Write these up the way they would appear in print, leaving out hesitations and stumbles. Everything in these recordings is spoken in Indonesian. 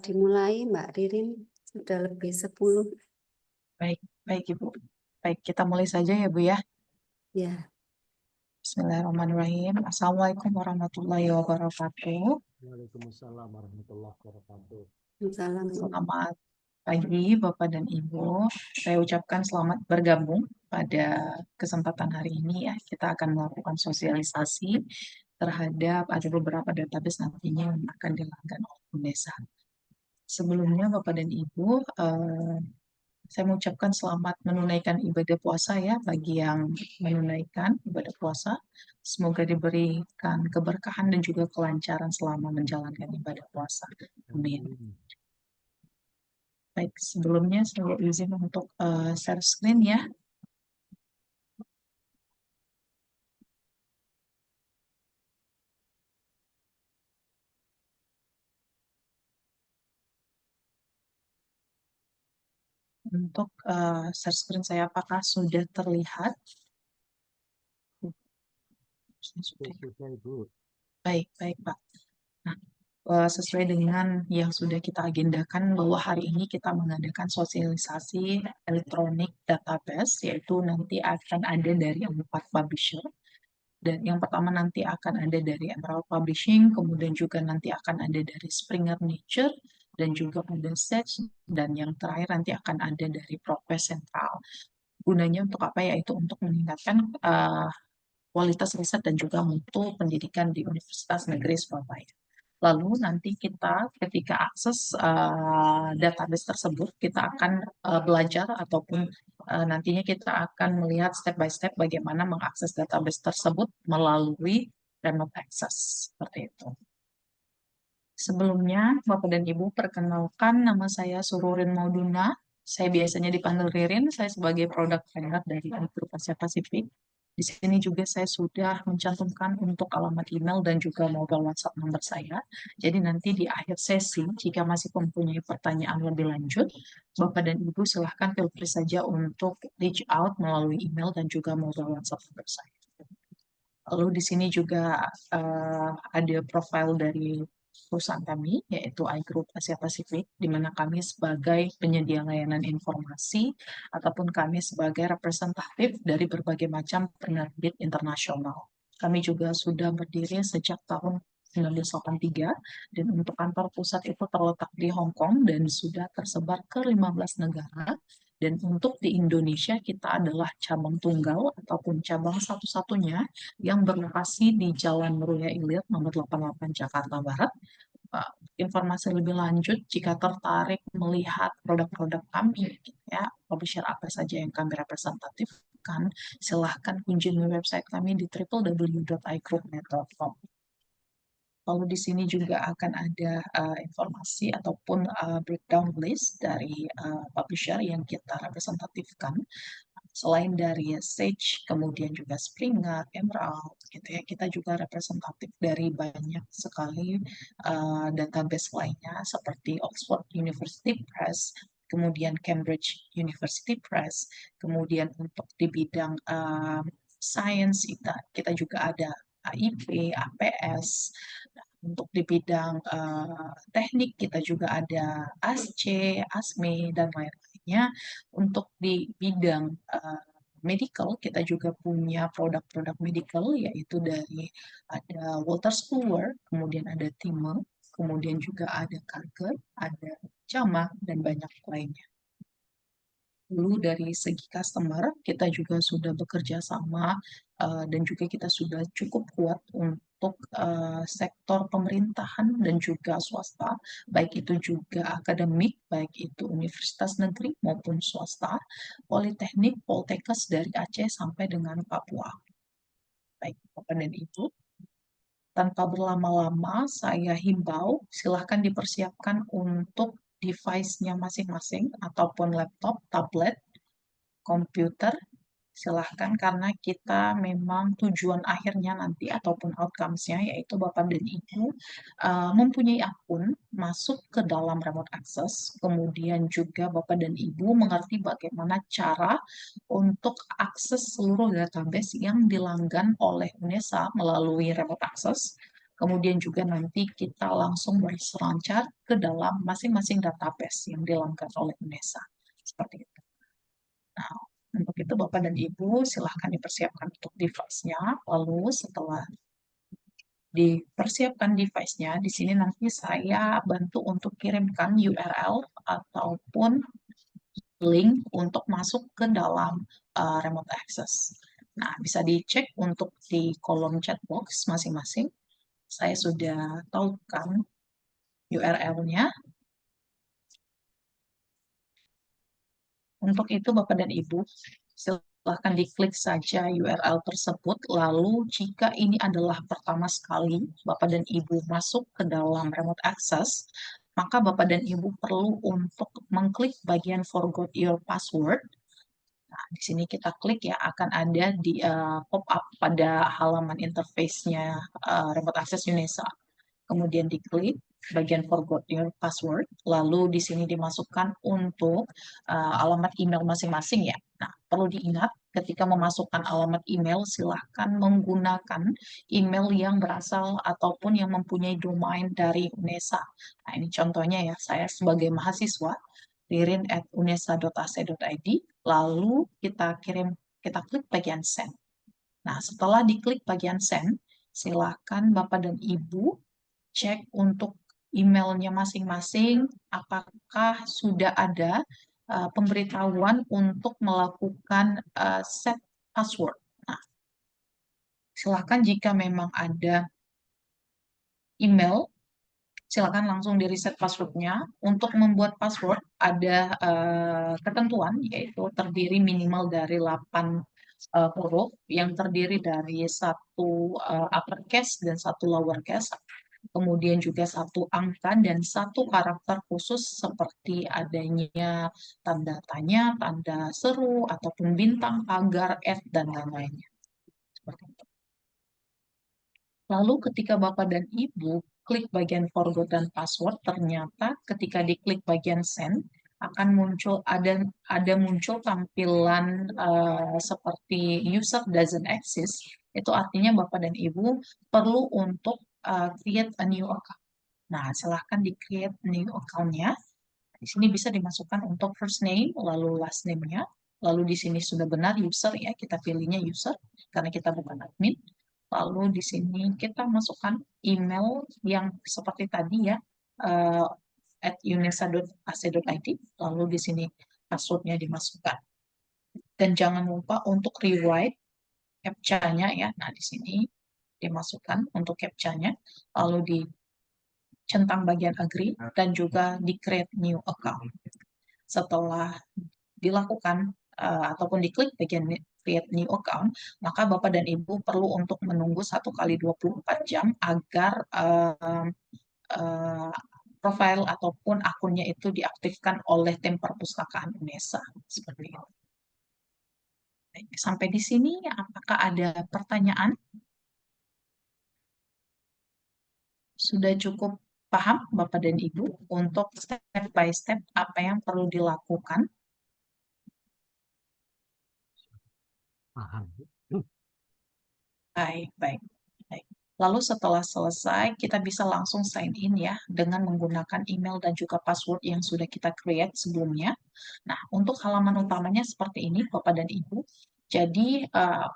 Dimulai Mbak Ririn, sudah lebih 10. Baik, baik Ibu. Baik, kita mulai saja ya Bu ya. Ya, Bismillahirrahmanirrahim. Assalamualaikum warahmatullahi wabarakatuh. Waalaikumsalam warahmatullahi wabarakatuh. salam. Selamat pagi Bapak dan Ibu. Saya ucapkan selamat bergabung pada kesempatan hari ini ya. Kita akan melakukan sosialisasi terhadap ada beberapa database nantinya yang akan dilanggan oleh UNESA. Sebelumnya Bapak dan Ibu, saya mengucapkan selamat menunaikan ibadah puasa ya bagi yang menunaikan ibadah puasa. Semoga diberikan keberkahan dan juga kelancaran selama menjalankan ibadah puasa. Amin. Baik, sebelumnya saya izin untuk share screen ya. Untuk share screen saya apakah sudah terlihat? Sudah. Sudah Ibu. Baik, baik Pak. Nah, sesuai dengan yang sudah kita agendakan bahwa hari ini kita mengadakan sosialisasi elektronik database, yaitu nanti akan ada dari 4 publisher. Dan yang pertama nanti akan ada dari Emerald Publishing, kemudian juga nanti akan ada dari Springer Nature, dan juga ada Sage, dan yang terakhir nanti akan ada dari Progress Central. Gunanya untuk apa? Yaitu untuk meningkatkan kualitas riset dan juga mutu pendidikan di Universitas Negeri Surabaya. Lalu nanti kita ketika akses database tersebut, kita akan belajar ataupun nantinya kita akan melihat step by step bagaimana mengakses database tersebut melalui remote access. Seperti itu. Sebelumnya, Bapak dan Ibu, perkenalkan nama saya Sururin Mauduna. Saya biasanya dipanggil Ririn, saya sebagai product trainer dari Grup Asia Pasifik. Di sini juga saya sudah mencantumkan untuk alamat email dan juga mobile WhatsApp nomor saya. Jadi nanti di akhir sesi, jika masih mempunyai pertanyaan lebih lanjut, Bapak dan Ibu silahkan feel free saja untuk reach out melalui email dan juga mobile WhatsApp nomor saya. Lalu di sini juga ada profil dari perusahaan kami, yaitu iGroup Asia Pasifik, di mana kami sebagai penyedia layanan informasi ataupun kami sebagai representatif dari berbagai macam penerbit internasional. Kami juga sudah berdiri sejak tahun 1983 dan untuk kantor pusat itu terletak di Hong Kong dan sudah tersebar ke 15 negara. Dan untuk di Indonesia kita adalah cabang tunggal ataupun cabang satu-satunya yang berlokasi di Jalan Meruya Ilir nomor 88 Jakarta Barat. Informasi lebih lanjut jika tertarik melihat produk-produk kami, ya, publisher apa saja yang kami representatifkan, silahkan kunjungi website kami di www.igroupnet.com. Lalu di sini juga akan ada informasi ataupun breakdown list dari publisher yang kita representatifkan. Selain dari Sage, kemudian juga Springer, Emerald, gitu ya, kita juga representatif dari banyak sekali database lainnya seperti Oxford University Press, kemudian Cambridge University Press, kemudian untuk di bidang science kita juga ada AIP, APS. Nah, untuk di bidang teknik kita juga ada ASC, ASME, dan lain-lainnya. Untuk di bidang medical, kita juga punya produk-produk medical, yaitu dari ada Wolters Kluwer, kemudian ada Thieme, kemudian juga ada Karger, ada Jama, dan banyak lainnya. Lalu dari segi customer, kita juga sudah bekerja sama dan juga kita sudah cukup kuat untuk sektor pemerintahan dan juga swasta, baik itu juga akademik, baik itu universitas negeri maupun swasta, politeknik, poltekkes dari Aceh sampai dengan Papua. Baik, Bapak dan Ibu, tanpa berlama-lama, saya himbau silahkan dipersiapkan untuk device-nya masing-masing ataupun laptop, tablet, komputer, silahkan karena kita memang tujuan akhirnya nanti ataupun outcomes-nya yaitu Bapak dan Ibu mempunyai akun masuk ke dalam remote access, kemudian juga Bapak dan Ibu mengerti bagaimana cara untuk akses seluruh database yang dilanggan oleh UNESA melalui remote access. Kemudian juga nanti kita langsung berselancar ke dalam masing-masing database yang dilanggar oleh UNESA. Seperti itu. Nah, untuk itu Bapak dan Ibu silahkan dipersiapkan untuk device-nya. Lalu setelah dipersiapkan device-nya, di sini nanti saya bantu untuk kirimkan URL ataupun link untuk masuk ke dalam remote access. Nah, bisa dicek untuk di kolom chat box masing-masing. Saya sudah tahukan URL-nya. Untuk itu, Bapak dan Ibu, silahkan diklik saja URL tersebut. Lalu, jika ini adalah pertama sekali Bapak dan Ibu masuk ke dalam remote access, maka Bapak dan Ibu perlu untuk mengklik bagian Forgot Your Password. Nah, di sini kita klik ya, akan ada di pop-up pada halaman interface-nya Remote Access UNESA. Kemudian diklik bagian Forgot Your Password, lalu di sini dimasukkan untuk alamat email masing-masing ya. Nah, perlu diingat ketika memasukkan alamat email, silahkan menggunakan email yang berasal ataupun yang mempunyai domain dari UNESA. Nah, ini contohnya ya, saya sebagai mahasiswa, ririn@unesa.ac.id, lalu kita klik bagian send. Nah, setelah diklik bagian send, silakan Bapak dan Ibu cek untuk emailnya masing-masing, apakah sudah ada pemberitahuan untuk melakukan set password. Nah, silakan jika memang ada email, silakan langsung di reset passwordnya. Untuk membuat password ada ketentuan, yaitu terdiri minimal dari 8 huruf yang terdiri dari satu uppercase dan satu lowercase. Kemudian juga satu angka dan satu karakter khusus seperti adanya tanda tanya, tanda seru, ataupun bintang, pagar, dan lain-lainnya. Seperti itu. Lalu ketika Bapak dan Ibu klik bagian forgot dan password, ternyata ketika diklik bagian send, akan muncul ada muncul tampilan seperti user doesn't exist. Itu artinya Bapak dan Ibu perlu untuk create a new account. Nah, silahkan di create new account-nya. Di sini bisa dimasukkan untuk first name, lalu last name-nya. Lalu di sini sudah benar user ya, kita pilihnya user karena kita bukan admin. Lalu di sini kita masukkan email yang seperti tadi ya, @unesa.ac.id. Lalu di sini passwordnya dimasukkan. Dan jangan lupa untuk rewrite captcha-nya ya. Nah, di sini dimasukkan untuk captcha-nya. Lalu centang bagian agree dan juga di create new account. Setelah dilakukan ataupun diklik bagian create new account, maka Bapak dan Ibu perlu untuk menunggu 1 kali 24 jam agar profil ataupun akunnya itu diaktifkan oleh tim perpustakaan UNESA. Seperti itu. Sampai di sini, apakah ada pertanyaan? Sudah cukup paham Bapak dan Ibu untuk step by step apa yang perlu dilakukan? Paham. Baik, baik, baik. Lalu setelah selesai, kita bisa langsung sign in ya, dengan menggunakan email dan juga password yang sudah kita create sebelumnya. Nah, untuk halaman utamanya seperti ini, Bapak dan Ibu. Jadi,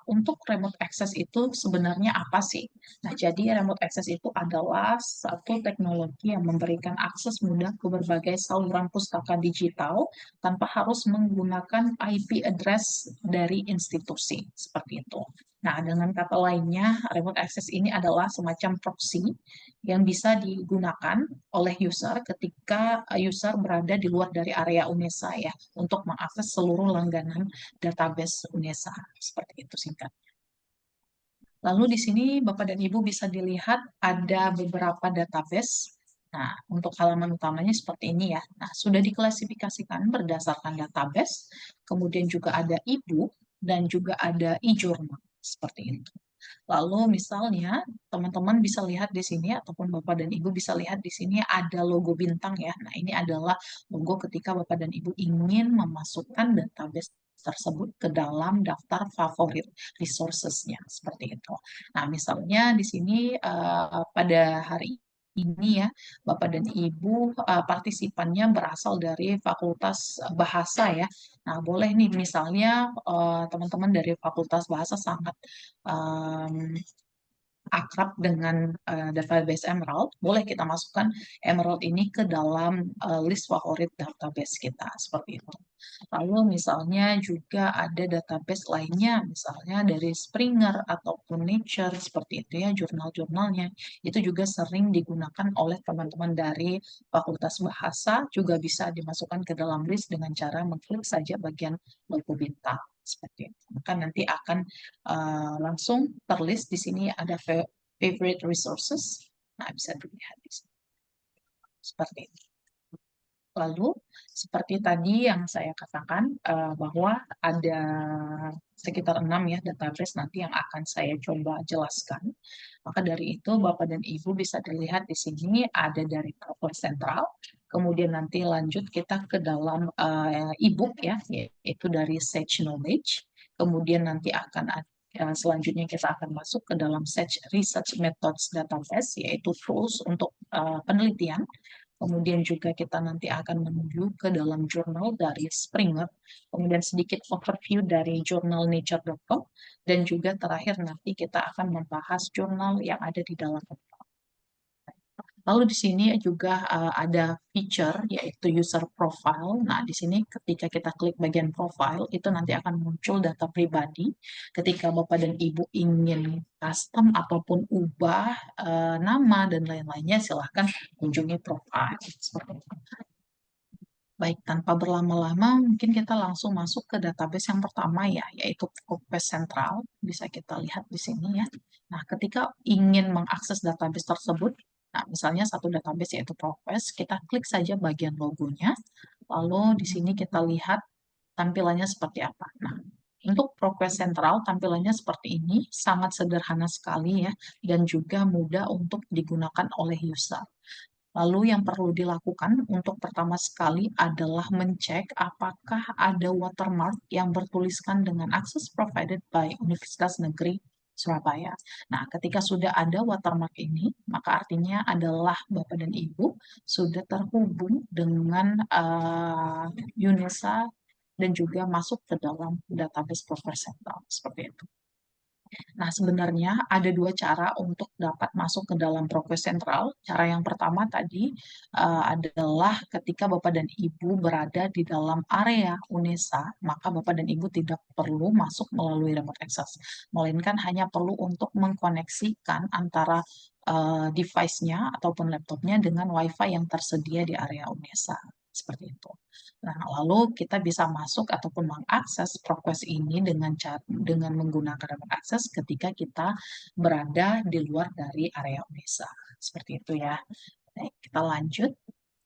untuk remote access itu sebenarnya apa sih? Nah, jadi remote access itu adalah satu teknologi yang memberikan akses mudah ke berbagai saluran pustaka digital tanpa harus menggunakan IP address dari institusi, seperti itu. Nah, dengan kata lainnya, remote access ini adalah semacam proxy yang bisa digunakan oleh user ketika user berada di luar dari area UNESA ya, untuk mengakses seluruh langganan database UNESA. Seperti itu singkat. Lalu di sini Bapak dan Ibu bisa dilihat ada beberapa database. Nah, untuk halaman utamanya seperti ini ya. Nah, sudah diklasifikasikan berdasarkan database, kemudian juga ada e-book dan juga ada e-journal. Seperti itu. Lalu misalnya teman-teman bisa lihat di sini ataupun Bapak dan Ibu bisa lihat di sini ada logo bintang ya. Nah, ini adalah logo ketika Bapak dan Ibu ingin memasukkan database tersebut ke dalam daftar favorit resources-nya seperti itu. Nah, misalnya di sini pada hari ini ya, Bapak dan Ibu partisipannya berasal dari Fakultas Bahasa ya. Nah, boleh nih misalnya teman-teman dari Fakultas Bahasa sangat akrab dengan database Emerald, boleh kita masukkan Emerald ini ke dalam list favorit database kita seperti itu. Lalu misalnya juga ada database lainnya, misalnya dari Springer ataupun Nature seperti itu ya, jurnal-jurnalnya itu juga sering digunakan oleh teman-teman dari Fakultas Bahasa, juga bisa dimasukkan ke dalam list dengan cara mengklik saja bagian logo bintang seperti itu. Maka nanti akan langsung terlist di sini ada favorite resources. Nah, bisa dilihat di sini. Seperti itu. Lalu, seperti tadi yang saya katakan, bahwa ada sekitar 6 ya database nanti yang akan saya coba jelaskan. Maka dari itu, Bapak dan Ibu bisa dilihat di sini ada dari Progress Central, kemudian nanti lanjut kita ke dalam e-book ya, yaitu dari Sage Knowledge, kemudian nanti akan selanjutnya kita akan masuk ke dalam Sage Research Methods Database, yaitu tools untuk penelitian. Kemudian juga kita nanti akan menuju ke dalam jurnal dari Springer, kemudian sedikit overview dari jurnal nature.com, dan juga terakhir nanti kita akan membahas jurnal yang ada di dalam. Lalu di sini juga ada feature yaitu user profile. Nah, di sini ketika kita klik bagian profile itu nanti akan muncul data pribadi. Ketika Bapak dan Ibu ingin custom ataupun ubah nama dan lain-lainnya, silahkan kunjungi profile. Seperti itu. Baik, tanpa berlama-lama, mungkin kita langsung masuk ke database yang pertama ya, yaitu Progress Central. Bisa kita lihat di sini ya. Nah, ketika ingin mengakses database tersebut, nah misalnya satu database yaitu Progress, kita klik saja bagian logonya, lalu di sini kita lihat tampilannya seperti apa. Nah, untuk Progress Central tampilannya seperti ini, sangat sederhana sekali ya, dan juga mudah untuk digunakan oleh user. Lalu yang perlu dilakukan untuk pertama sekali adalah mencek apakah ada watermark yang bertuliskan dengan akses provided by Universitas Negeri Surabaya. Nah, ketika sudah ada watermark ini, maka artinya adalah Bapak dan Ibu sudah terhubung dengan UNESA dan juga masuk ke dalam database Progress Central. Seperti itu. Nah, sebenarnya ada dua cara untuk dapat masuk ke dalam Progress Central. Cara yang pertama tadi adalah ketika Bapak dan Ibu berada di dalam area UNESA, maka Bapak dan Ibu tidak perlu masuk melalui remote access, melainkan hanya perlu untuk mengkoneksikan antara device-nya ataupun laptopnya dengan WiFi yang tersedia di area UNESA. Seperti itu. Nah, lalu kita bisa masuk ataupun mengakses Progress ini dengan menggunakan remote access ketika kita berada di luar dari area UNESA. Seperti itu ya. Baik, kita lanjut.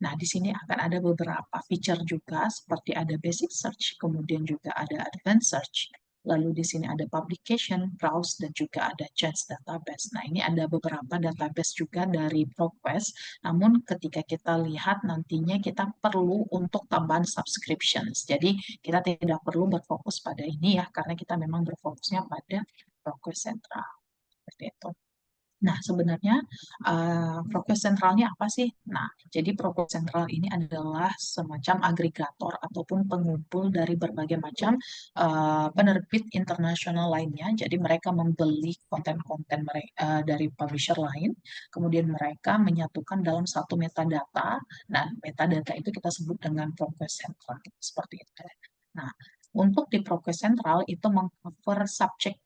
Nah, di sini akan ada beberapa feature juga, seperti ada basic search, kemudian juga ada advanced search. Lalu di sini ada publication, browse, dan juga ada change database. Nah, ini ada beberapa database juga dari Progress. Namun ketika kita lihat nantinya kita perlu untuk tambahan subscriptions. Jadi kita tidak perlu berfokus pada ini ya, karena kita memang berfokusnya pada Progress Central. Seperti itu. Nah, sebenarnya Progress Centralnya apa sih? Nah, jadi Progress Central ini adalah semacam agregator ataupun pengumpul dari berbagai macam penerbit internasional lainnya. Jadi mereka membeli konten-konten dari publisher lain, kemudian mereka menyatukan dalam satu metadata. Nah, metadata itu kita sebut dengan Progress Central. Seperti itu. Nah, untuk di Progress Central itu mengcover subjek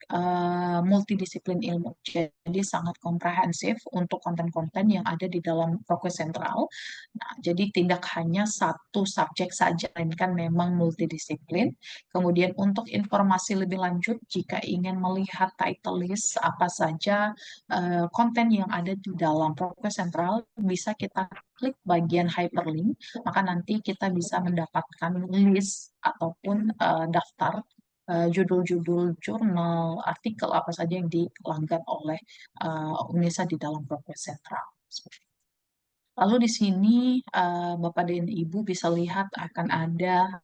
multidisiplin ilmu. Jadi sangat komprehensif untuk konten-konten yang ada di dalam Progress Central. Nah, jadi tidak hanya satu subjek saja, melainkan memang multidisiplin. Kemudian untuk informasi lebih lanjut, jika ingin melihat title list apa saja konten yang ada di dalam Progress Central, bisa kita klik bagian hyperlink, maka nanti kita bisa mendapatkan list ataupun daftar judul-judul jurnal, artikel apa saja yang dilanggar oleh UNESA di dalam Progress Central. Lalu di sini Bapak dan Ibu bisa lihat akan ada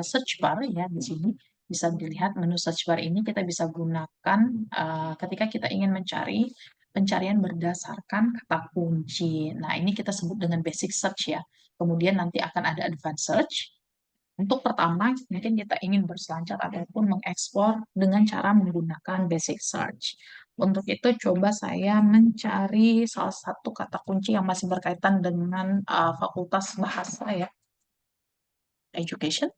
search bar ya di sini. Bisa dilihat menu search bar ini kita bisa gunakan ketika kita ingin mencari pencarian berdasarkan kata kunci. Nah, ini kita sebut dengan basic search ya. Kemudian nanti akan ada advanced search. Untuk pertama, mungkin kita ingin berselancar ataupun mengeksplor dengan cara menggunakan basic search. Untuk itu, coba saya mencari salah satu kata kunci yang masih berkaitan dengan fakultas bahasa ya, education.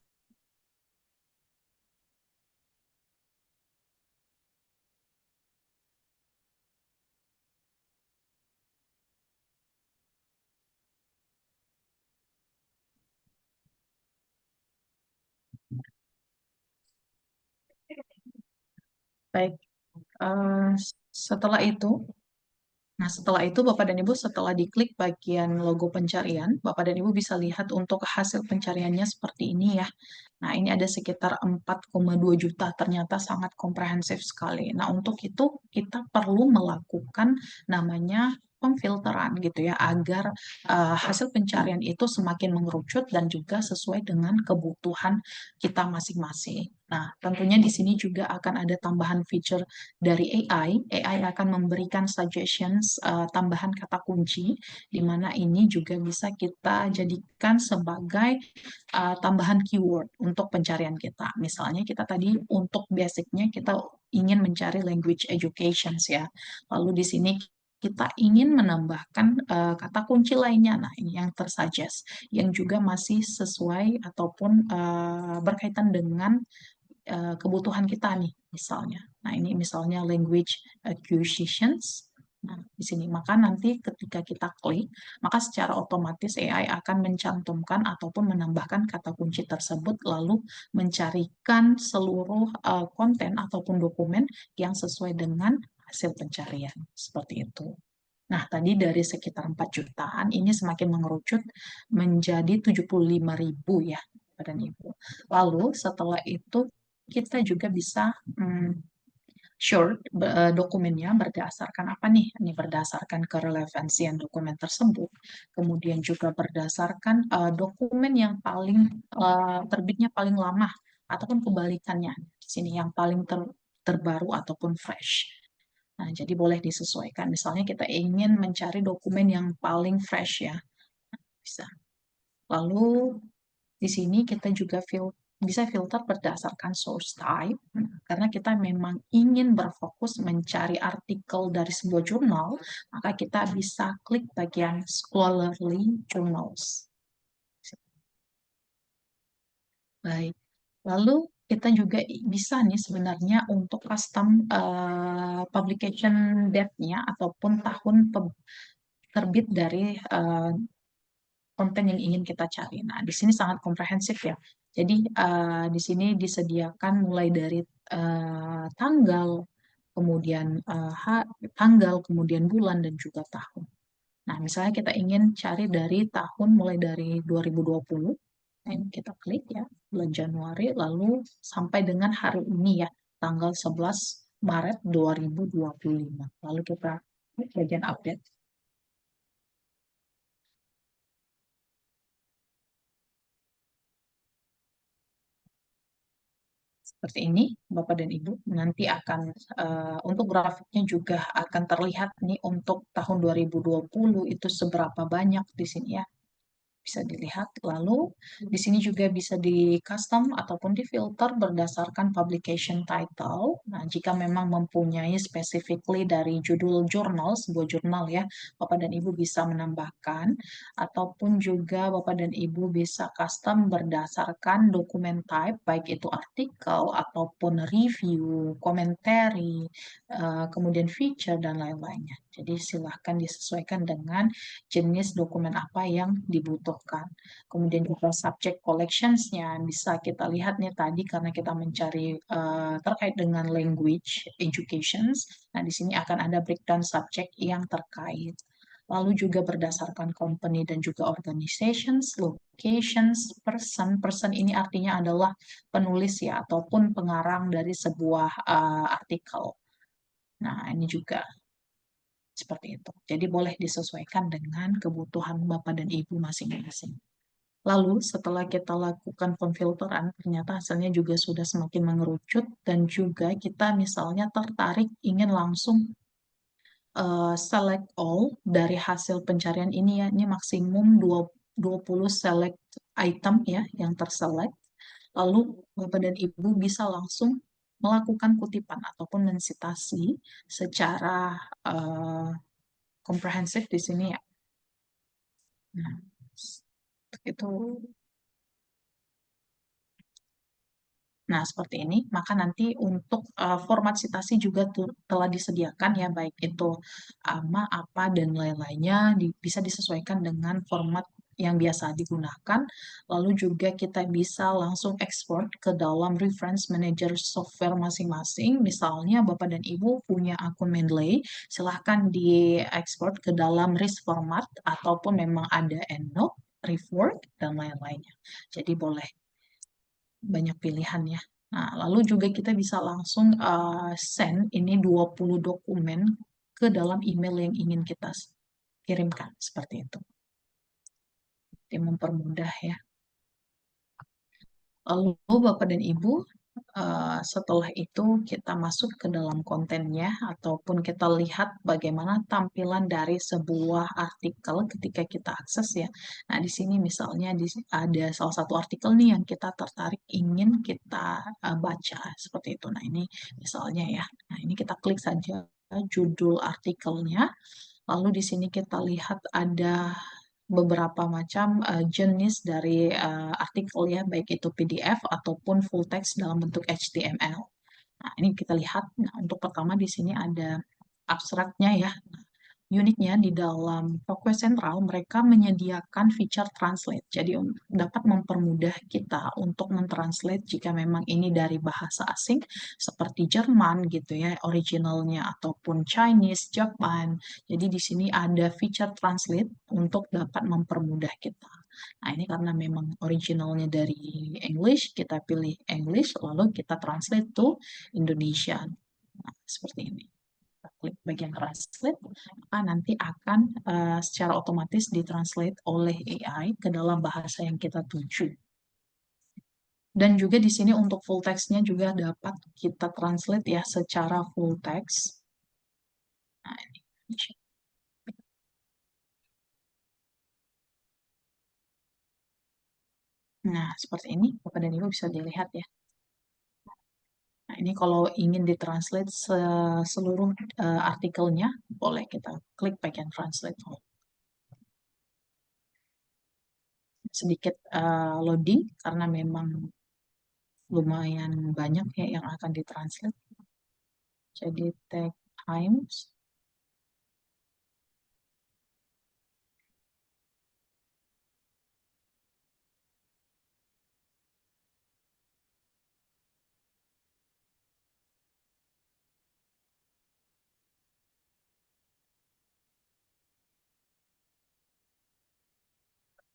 Baik, eh, setelah itu, setelah itu Bapak dan Ibu setelah diklik bagian logo pencarian, Bapak dan Ibu bisa lihat untuk hasil pencariannya seperti ini ya. Nah, ini ada sekitar 4,2 juta, ternyata sangat komprehensif sekali. Nah, untuk itu kita perlu melakukan namanya pemfilteran gitu ya, agar hasil pencarian itu semakin mengerucut dan juga sesuai dengan kebutuhan kita masing-masing. Nah, tentunya di sini juga akan ada tambahan feature dari AI. AI akan memberikan suggestions tambahan kata kunci, di mana ini juga bisa kita jadikan sebagai tambahan keyword untuk pencarian kita. Misalnya kita tadi untuk basicnya kita ingin mencari language education ya. Lalu di sini kita ingin menambahkan kata kunci lainnya. Nah, ini yang tersuggest, yang juga masih sesuai ataupun berkaitan dengan kebutuhan kita nih, misalnya. Nah, ini misalnya language acquisitions. Nah, di sini, maka nanti ketika kita klik, maka secara otomatis AI akan mencantumkan ataupun menambahkan kata kunci tersebut, lalu mencarikan seluruh konten ataupun dokumen yang sesuai dengan hasil pencarian. Seperti itu. Nah, tadi dari sekitar 4 jutaan, ini semakin mengerucut menjadi 75.000 ya, Bapak dan Ibu. Lalu setelah itu kita juga bisa short dokumennya berdasarkan apa nih? Ini berdasarkan kerelevansian dokumen tersebut. Kemudian juga berdasarkan dokumen yang paling terbitnya paling lama ataupun kebalikannya. Di sini yang paling terbaru ataupun fresh. Nah, jadi boleh disesuaikan. Misalnya kita ingin mencari dokumen yang paling fresh ya, bisa. Lalu di sini kita juga bisa filter berdasarkan source type, karena kita memang ingin berfokus mencari artikel dari sebuah jurnal, maka kita bisa klik bagian scholarly journals. Baik, lalu kita juga bisa nih sebenarnya untuk custom publication date-nya ataupun tahun terbit dari konten yang ingin kita cari. Nah, di sini sangat komprehensif ya. Jadi di sini disediakan mulai dari tanggal, kemudian tanggal, kemudian bulan dan juga tahun. Nah, misalnya kita ingin cari dari tahun mulai dari 2020, nah, ini kita klik ya, bulan Januari, lalu sampai dengan hari ini ya, tanggal 11 Maret 2025. Lalu kita klik bagian update. Seperti ini, Bapak dan Ibu, nanti akan untuk grafiknya juga akan terlihat nih untuk tahun 2020 itu seberapa banyak di sini ya. Bisa dilihat. Lalu di sini juga bisa di custom ataupun di filter berdasarkan publication title. Nah, jika memang mempunyai specifically dari judul jurnal, sebuah jurnal ya, Bapak dan Ibu bisa menambahkan, ataupun juga Bapak dan Ibu bisa custom berdasarkan dokumen type, baik itu artikel ataupun review, commentary, kemudian feature dan lain-lainnya. Jadi silahkan disesuaikan dengan jenis dokumen apa yang dibutuhkan. Kemudian juga subject collections-nya bisa kita lihat nih tadi karena kita mencari terkait dengan language educations. Nah, di sini akan ada breakdown subject yang terkait. Lalu juga berdasarkan company dan juga organizations, locations, person ini artinya adalah penulis ya ataupun pengarang dari sebuah artikel. Nah, ini juga seperti itu. Jadi boleh disesuaikan dengan kebutuhan Bapak dan Ibu masing-masing. Lalu setelah kita lakukan pemfilteran, ternyata hasilnya juga sudah semakin mengerucut dan juga kita misalnya tertarik ingin langsung select all dari hasil pencarian ini ya. Ini maksimum 20 select item ya yang terselect. Lalu Bapak dan Ibu bisa langsung melakukan kutipan ataupun mensitasi secara komprehensif di sini ya. Nah, itu. Nah, seperti ini. Maka nanti untuk format citasi juga telah disediakan ya, baik itu ama, apa, dan lain-lainnya bisa disesuaikan dengan format yang biasa digunakan. Lalu juga kita bisa langsung export ke dalam reference manager software masing-masing. Misalnya Bapak dan Ibu punya akun Mendeley, silahkan di-export ke dalam RIS format ataupun memang ada EndNote, Rework, dan lain-lainnya. Jadi boleh banyak pilihan ya. Nah, lalu juga kita bisa langsung send ini 20 dokumen ke dalam email yang ingin kita kirimkan, seperti itu. Jadi mempermudah ya. Lalu Bapak dan Ibu, setelah itu kita masuk ke dalam kontennya ataupun kita lihat bagaimana tampilan dari sebuah artikel ketika kita akses ya. Nah, di sini misalnya ada salah satu artikel nih yang kita tertarik ingin kita baca seperti itu. Nah, ini misalnya ya. Nah, ini kita klik saja judul artikelnya. Lalu di sini kita lihat ada beberapa macam jenis dari artikel ya, baik itu PDF ataupun full text dalam bentuk HTML. Nah, ini kita lihat. Nah, untuk pertama di sini ada abstraknya ya. Uniknya di dalam Fokus Sentral mereka menyediakan feature translate. Jadi dapat mempermudah kita untuk mentranslate jika memang ini dari bahasa asing seperti Jerman gitu ya, originalnya ataupun Chinese, Japan. Jadi di sini ada feature translate untuk dapat mempermudah kita. Nah, ini karena memang originalnya dari English, kita pilih English lalu kita translate to Indonesia. Nah, seperti ini. Klik bagian translate, maka nanti akan secara otomatis ditranslate oleh AI ke dalam bahasa yang kita tuju. Dan juga di sini untuk full text-nya juga dapat kita translate ya secara full text. Nah, ini. Nah, seperti ini Bapak dan Ibu bisa dilihat ya. Nah, ini kalau ingin ditranslate seluruh artikelnya, boleh kita klik bagian translate. Sedikit loading karena memang lumayan banyak ya yang akan ditranslate. Jadi take times.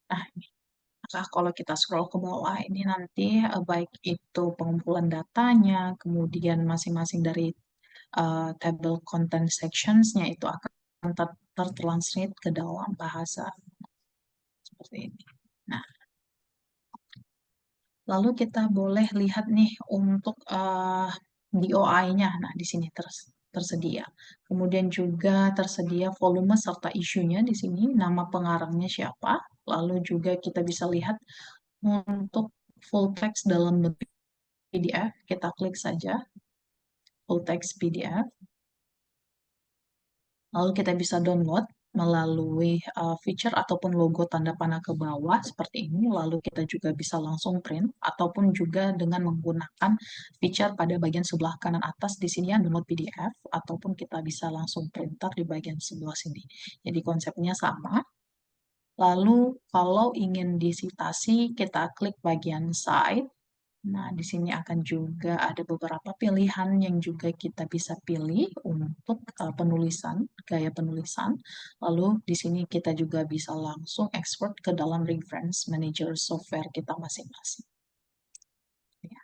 Nah, maka kalau kita scroll ke bawah ini nanti baik itu pengumpulan datanya, kemudian masing-masing dari table content sections-nya itu akan tertranslate ke dalam bahasa seperti ini. Nah, lalu kita boleh lihat nih untuk DOI-nya. Nah, di sini tersedia. Kemudian juga tersedia volume serta isunya di sini, nama pengarangnya siapa. Lalu juga kita bisa lihat untuk full text dalam bentuk PDF, kita klik saja full text PDF. Lalu kita bisa download melalui feature ataupun logo tanda panah ke bawah seperti ini. Lalu kita juga bisa langsung print ataupun juga dengan menggunakan feature pada bagian sebelah kanan atas di sini yang download PDF ataupun kita bisa langsung printer di bagian sebelah sini. Jadi konsepnya sama. Lalu kalau ingin disitasi kita klik bagian side. Nah, di sini akan juga ada beberapa pilihan yang juga kita bisa pilih untuk penulisan, gaya penulisan. Lalu di sini kita juga bisa langsung export ke dalam reference manager software kita masing-masing. Ya.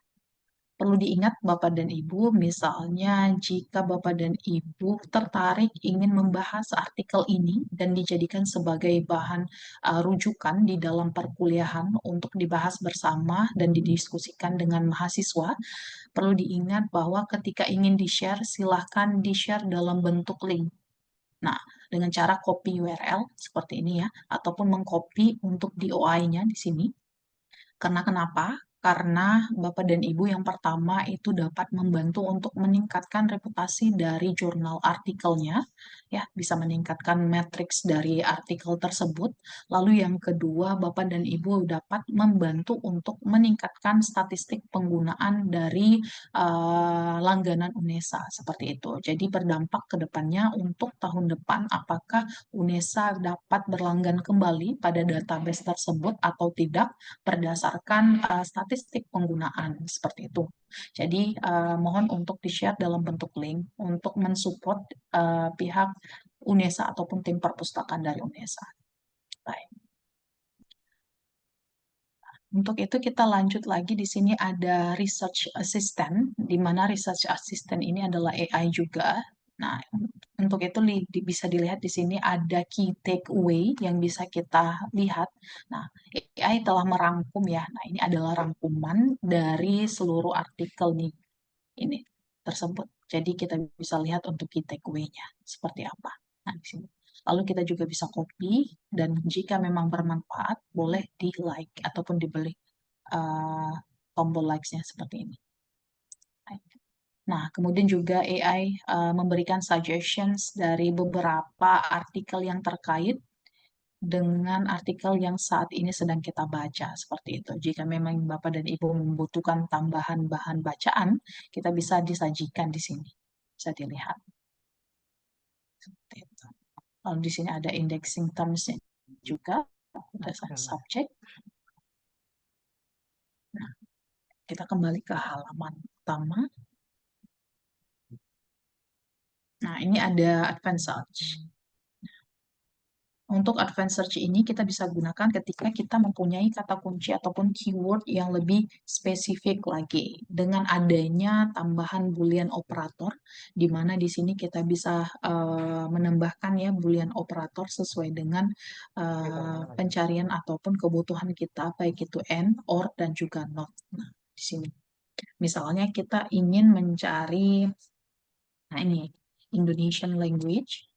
Perlu diingat Bapak dan Ibu, misalnya jika Bapak dan Ibu tertarik ingin membahas artikel ini dan dijadikan sebagai bahan rujukan di dalam perkuliahan untuk dibahas bersama dan didiskusikan dengan mahasiswa, perlu diingat bahwa ketika ingin di-share, silahkan di-share dalam bentuk link. Nah, dengan cara copy URL seperti ini ya, ataupun mengcopy untuk DOI-nya di sini. Karena kenapa? Karena Bapak dan Ibu yang pertama itu dapat membantu untuk meningkatkan reputasi dari jurnal artikelnya, ya, bisa meningkatkan matriks dari artikel tersebut. Lalu yang kedua, Bapak dan Ibu dapat membantu untuk meningkatkan statistik penggunaan dari langganan UNESA seperti itu. Jadi berdampak ke depannya untuk tahun depan apakah UNESA dapat berlanggan kembali pada database tersebut atau tidak berdasarkan statistik penggunaan seperti itu. Jadi mohon untuk di-share dalam bentuk link untuk mensupport pihak UNESA ataupun tim perpustakaan dari UNESA. Baik. Untuk itu kita lanjut lagi di sini ada research assistant, di mana research assistant ini adalah AI juga. Nah, untuk itu bisa dilihat di sini ada key takeaway yang bisa kita lihat. Nah, AI telah merangkum ya. Nah, ini adalah rangkuman dari seluruh artikel nih ini tersebut. Jadi kita bisa lihat untuk key takeaway-nya seperti apa. Nah, di sini. Lalu kita juga bisa copy dan jika memang bermanfaat boleh di like ataupun dibeli tombol likes-nya seperti ini. Nah, kemudian juga AI memberikan suggestions dari beberapa artikel yang terkait dengan artikel yang saat ini sedang kita baca seperti itu. Jika memang Bapak dan Ibu membutuhkan tambahan bahan bacaan, kita bisa disajikan di sini. Bisa dilihat. Seperti itu. Lalu di sini ada indexing terms juga, berdasarkan subjek. Nah, kita kembali ke halaman utama. Nah, ini ada advanced search. Untuk advanced search ini kita bisa gunakan ketika kita mempunyai kata kunci ataupun keyword yang lebih spesifik lagi. Dengan adanya tambahan boolean operator, di mana di sini kita bisa menambahkan ya boolean operator sesuai dengan pencarian ataupun kebutuhan kita, baik itu and, or, dan juga not. Nah, di sini. Misalnya kita ingin mencari, nah ini, Indonesian language.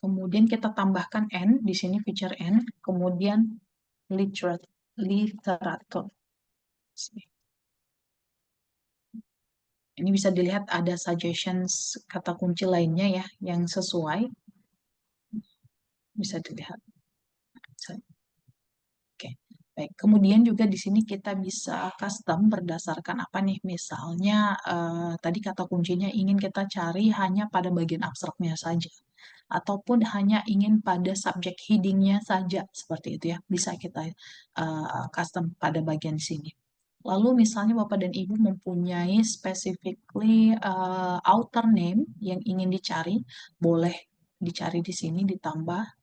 Kemudian kita tambahkan N, di sini feature N, kemudian literatur. Ini bisa dilihat ada suggestions kata kunci lainnya ya, yang sesuai. Bisa dilihat. Oke, baik. Kemudian juga di sini kita bisa custom berdasarkan apa nih? Misalnya tadi kata kuncinya ingin kita cari hanya pada bagian abstraknya saja, ataupun hanya ingin pada subjek headingnya saja seperti itu ya. Bisa kita custom pada bagian sini. Lalu misalnya Bapak dan Ibu mempunyai specifically author name yang ingin dicari, boleh dicari di sini ditambah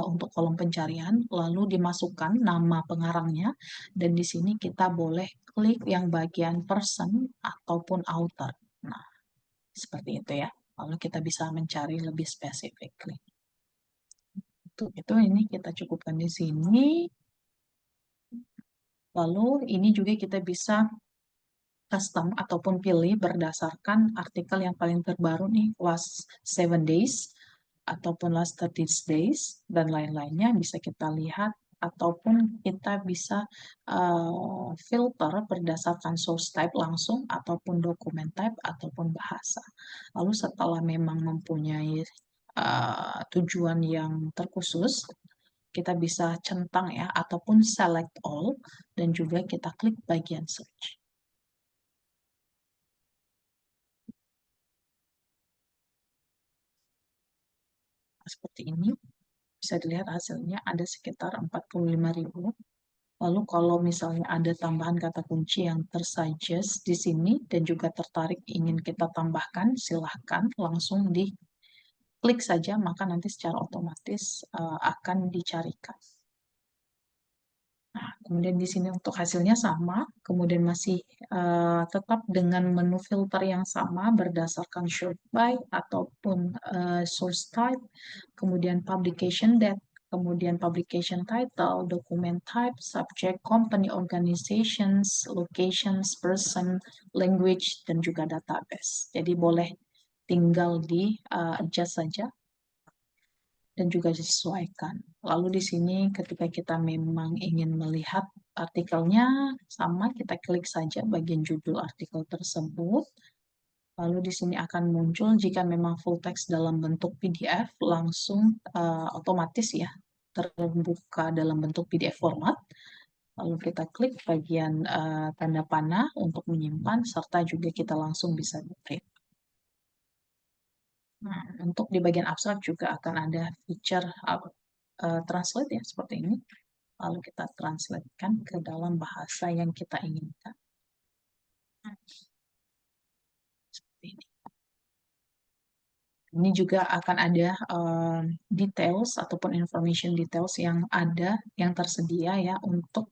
untuk kolom pencarian, lalu dimasukkan nama pengarangnya, dan di sini kita boleh klik yang bagian person ataupun author. Nah, seperti itu ya. Lalu kita bisa mencari lebih spesifik. Untuk itu ini kita cukupkan di sini. Lalu ini juga kita bisa custom ataupun pilih berdasarkan artikel yang paling terbaru nih, last 7 days ataupun last 30 days dan lain-lainnya bisa kita lihat ataupun kita bisa filter berdasarkan source type langsung ataupun dokumen type ataupun bahasa. Lalu setelah memang mempunyai tujuan yang terkhusus, kita bisa centang ya ataupun select all dan juga kita klik bagian search. Seperti ini, bisa dilihat hasilnya ada sekitar 45.000. Lalu kalau misalnya ada tambahan kata kunci yang tersuggest di sini dan juga tertarik ingin kita tambahkan, silahkan langsung diklik saja, maka nanti secara otomatis akan dicarikan. Nah, kemudian di sini untuk hasilnya sama, kemudian masih tetap dengan menu filter yang sama berdasarkan short by ataupun source type, kemudian publication date, kemudian publication title, document type, subject, company, organizations, locations, person, language, dan juga database. Jadi boleh tinggal di adjust saja dan juga disesuaikan. Lalu di sini ketika kita memang ingin melihat artikelnya sama, kita klik saja bagian judul artikel tersebut. Lalu di sini akan muncul jika memang full text dalam bentuk PDF langsung otomatis ya terbuka dalam bentuk PDF format. Lalu kita klik bagian tanda panah untuk menyimpan serta juga kita langsung bisa print. Nah, untuk di bagian abstrak juga akan ada feature translate ya seperti ini. Lalu kita translatekan ke dalam bahasa yang kita inginkan. Seperti ini. Ini juga akan ada details ataupun information details yang ada, yang tersedia ya untuk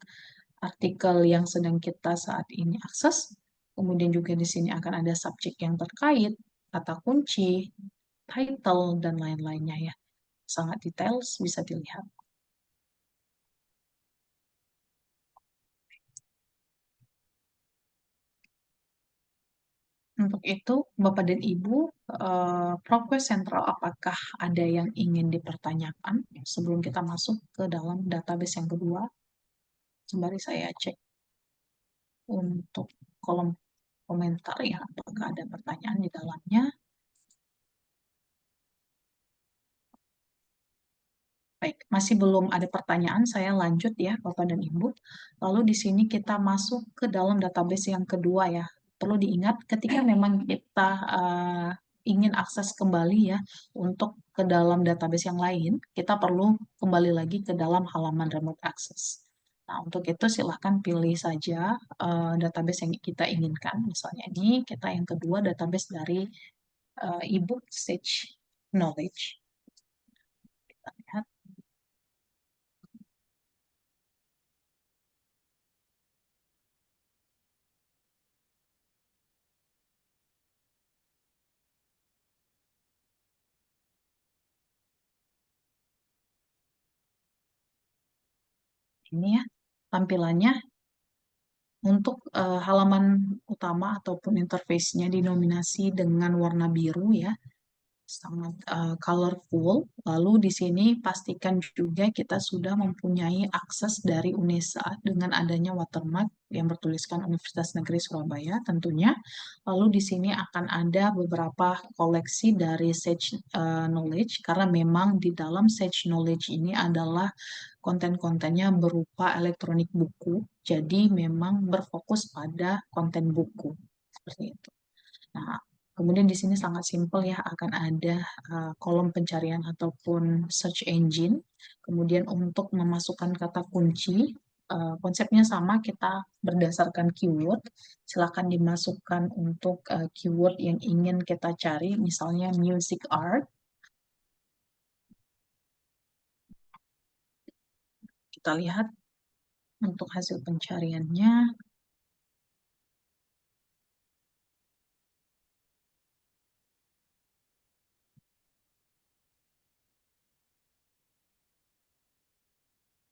artikel yang sedang kita saat ini akses. Kemudian juga di sini akan ada subjek yang terkait, kata kunci, title, dan lain-lainnya ya. Sangat details, bisa dilihat. Untuk itu, Bapak dan Ibu, ProQuest Sentral apakah ada yang ingin dipertanyakan sebelum kita masuk ke dalam database yang kedua? Sembari saya cek untuk kolom komentar ya, apakah ada pertanyaan di dalamnya. Baik, masih belum ada pertanyaan, saya lanjut ya Bapak dan Ibu. Lalu di sini kita masuk ke dalam database yang kedua ya. Perlu diingat ketika memang kita ingin akses kembali ya untuk ke dalam database yang lain, kita perlu kembali lagi ke dalam halaman remote access. Nah, untuk itu silahkan pilih saja database yang kita inginkan. Misalnya ini kita yang kedua database dari ebook Sage Knowledge. Kita lihat. Ini ya tampilannya untuk halaman utama ataupun interface-nya dinominasi dengan warna biru ya, sangat colorful. Lalu di sini pastikan juga kita sudah mempunyai akses dari UNESA dengan adanya watermark yang bertuliskan Universitas Negeri Surabaya tentunya. Lalu di sini akan ada beberapa koleksi dari Sage Knowledge karena memang di dalam Sage Knowledge ini adalah konten-kontennya berupa elektronik buku. Jadi memang berfokus pada konten buku seperti itu. Nah, kemudian di sini sangat simpel ya, akan ada kolom pencarian ataupun search engine. Kemudian untuk memasukkan kata kunci, konsepnya sama, kita berdasarkan keyword. Silakan dimasukkan untuk keyword yang ingin kita cari, misalnya music art. Kita lihat untuk hasil pencariannya.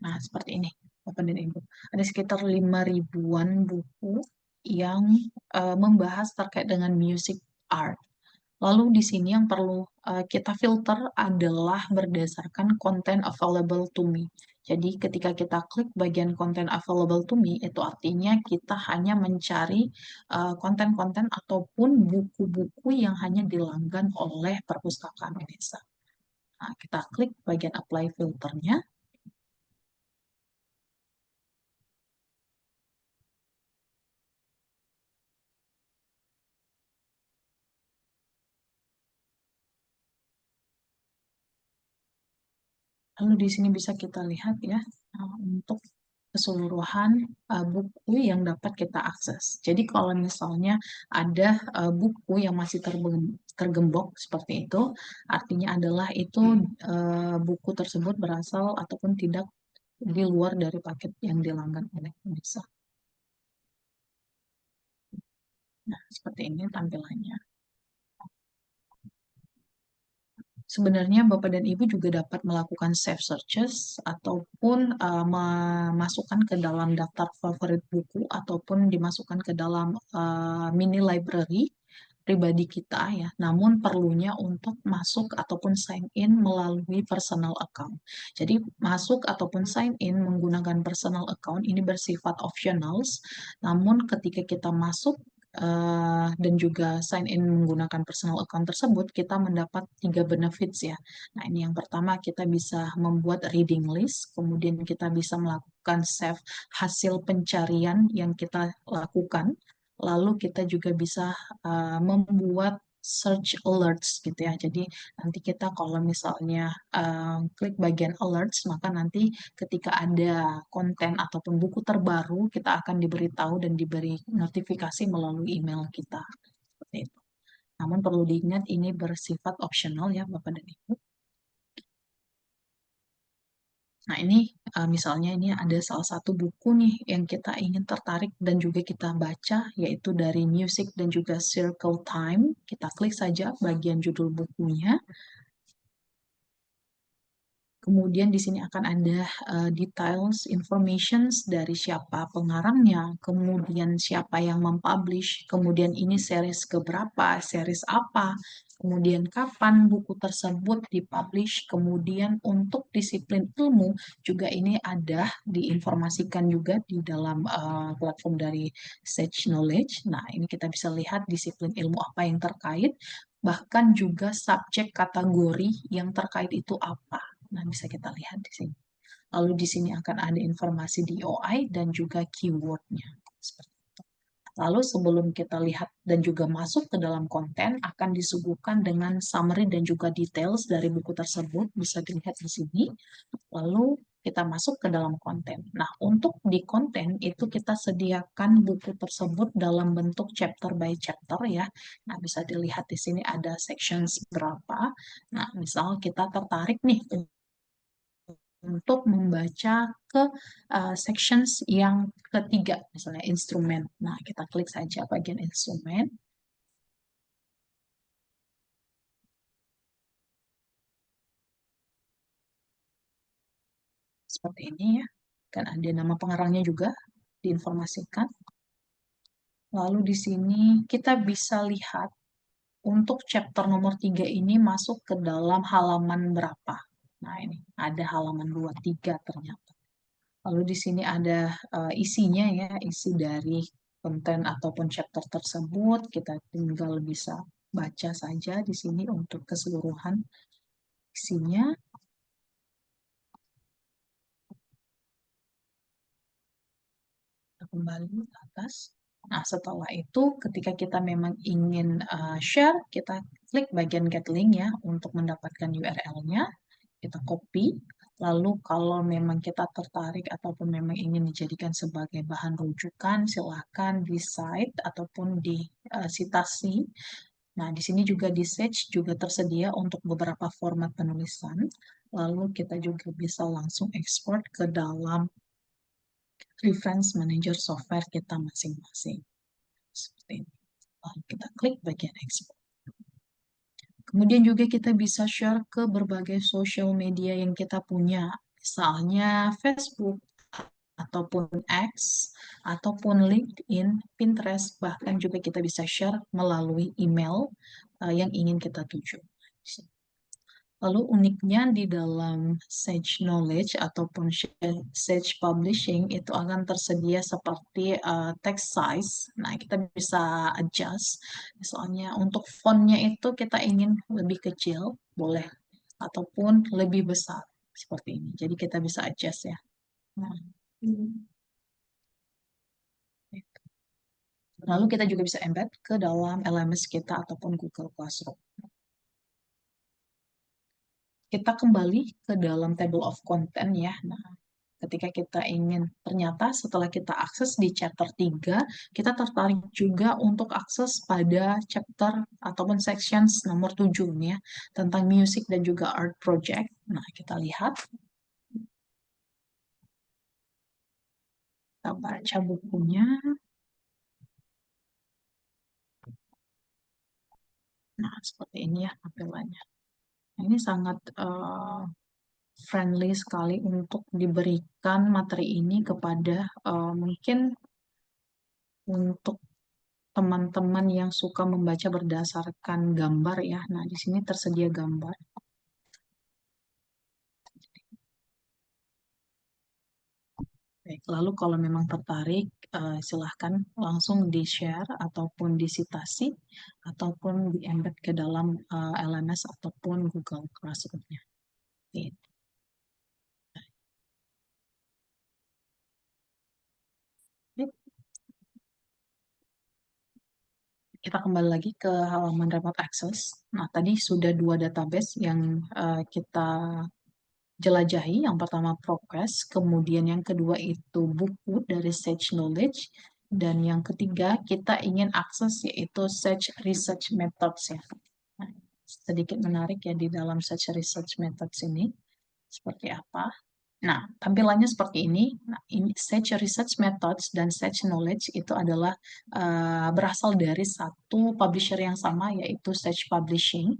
Nah, seperti ini, Bapak dan Ibu. Ada sekitar 5.000-an buku yang membahas terkait dengan music art. Lalu di sini yang perlu kita filter adalah berdasarkan content available to me. Jadi ketika kita klik bagian content available to me, itu artinya kita hanya mencari konten-konten ataupun buku-buku yang hanya dilanggan oleh perpustakaan UNESA. Nah, kita klik bagian apply filternya. Lalu di sini bisa kita lihat ya, untuk keseluruhan buku yang dapat kita akses. Jadi kalau misalnya ada buku yang masih tergembok seperti itu, artinya adalah itu buku tersebut berasal ataupun tidak di luar dari paket yang dilanggan oleh pemirsa. Nah, seperti ini tampilannya. Sebenarnya Bapak dan Ibu juga dapat melakukan save searches ataupun memasukkan ke dalam daftar favorit buku ataupun dimasukkan ke dalam mini library pribadi kita ya. Namun perlunya untuk masuk ataupun sign in melalui personal account. Jadi masuk ataupun sign in menggunakan personal account ini bersifat optional. Namun ketika kita masuk dan juga sign in menggunakan personal account tersebut, kita mendapat 3 benefits ya. Nah, ini yang pertama kita bisa membuat reading list, kemudian kita bisa melakukan save hasil pencarian yang kita lakukan, lalu kita juga bisa membuat search alerts gitu ya. Jadi nanti kita kalau misalnya klik bagian alerts, maka nanti ketika ada konten ataupun buku terbaru, kita akan diberitahu dan diberi notifikasi melalui email kita. Seperti itu. Namun perlu diingat ini bersifat opsional ya Bapak dan Ibu. Nah ini misalnya ini ada salah satu buku nih yang kita ingin tertarik dan juga kita baca, yaitu dari Music dan juga Circle Time. Kita klik saja bagian judul bukunya. Kemudian di sini akan ada details, informations dari siapa pengarangnya, kemudian siapa yang mempublish, kemudian ini series keberapa, series apa, kemudian kapan buku tersebut dipublish, kemudian untuk disiplin ilmu juga ini ada diinformasikan juga di dalam platform dari Sage Knowledge. Nah, ini kita bisa lihat disiplin ilmu apa yang terkait, bahkan juga subjek kategori yang terkait itu apa. Nah, bisa kita lihat di sini. Lalu di sini akan ada informasi DOI dan juga keywordnya. Seperti itu. Lalu sebelum kita lihat dan juga masuk ke dalam konten, akan disuguhkan dengan summary dan juga details dari buku tersebut. Bisa dilihat di sini. Lalu kita masuk ke dalam konten. Nah, untuk di konten itu kita sediakan buku tersebut dalam bentuk chapter by chapter ya. Nah, bisa dilihat di sini ada sections berapa. Nah, misal kita tertarik nih untuk membaca ke sections yang ketiga, misalnya instrumen. Nah, kita klik saja bagian instrumen. Seperti ini ya. Dan ada nama pengarangnya juga diinformasikan. Lalu di sini kita bisa lihat untuk chapter nomor 3 ini masuk ke dalam halaman berapa. Nah, ini ada halaman 23 ternyata. Lalu di sini ada isinya ya, isi dari konten ataupun chapter tersebut. Kita tinggal bisa baca saja di sini untuk keseluruhan isinya. Kita kembali ke atas. Nah, setelah itu ketika kita memang ingin share, kita klik bagian get link ya untuk mendapatkan URL-nya. Kita copy. Lalu kalau memang kita tertarik ataupun memang ingin dijadikan sebagai bahan rujukan, silakan di site ataupun di citasi. Nah, di sini juga di Sage juga tersedia untuk beberapa format penulisan. Lalu kita juga bisa langsung ekspor ke dalam reference manager software kita masing-masing. Seperti ini. Lalu kita klik bagian ekspor. Kemudian juga kita bisa share ke berbagai social media yang kita punya. Misalnya Facebook, ataupun X, ataupun LinkedIn, Pinterest, bahkan juga kita bisa share melalui email yang ingin kita tuju. Lalu uniknya di dalam Sage Knowledge ataupun Sage Publishing itu akan tersedia seperti text size. Nah, kita bisa adjust. Misalnya untuk fontnya itu kita ingin lebih kecil, boleh. Ataupun lebih besar, seperti ini. Jadi kita bisa adjust ya. Nah, lalu kita juga bisa embed ke dalam LMS kita ataupun Google Classroom. Kita kembali ke dalam table of content ya. Nah, ketika kita ingin, ternyata setelah kita akses di chapter 3, kita tertarik juga untuk akses pada chapter ataupun sections nomor 7 nih ya, tentang music dan juga art project. Nah, kita lihat. Kita baca bukunya. Nah, seperti ini ya tampilannya. Ini sangat friendly sekali untuk diberikan materi ini kepada mungkin untuk teman-teman yang suka membaca berdasarkan gambar ya. Nah, di sini tersedia gambar. Baik, lalu kalau memang tertarik, silahkan langsung di-share ataupun disitasi ataupun di-embed ke dalam LMS ataupun Google Classroom-nya. Gitu. Kita kembali lagi ke halaman remote access. Nah, tadi sudah 2 database yang kita jelajahi. Yang pertama ProQuest, kemudian yang kedua itu buku dari Sage Knowledge, dan yang ketiga kita ingin akses yaitu Sage Research Methods ya. Nah, sedikit menarik ya di dalam Sage Research Methods ini seperti apa. Nah, tampilannya seperti ini. Nah, ini Sage Research Methods dan Sage Knowledge itu adalah berasal dari satu publisher yang sama, yaitu Sage Publishing.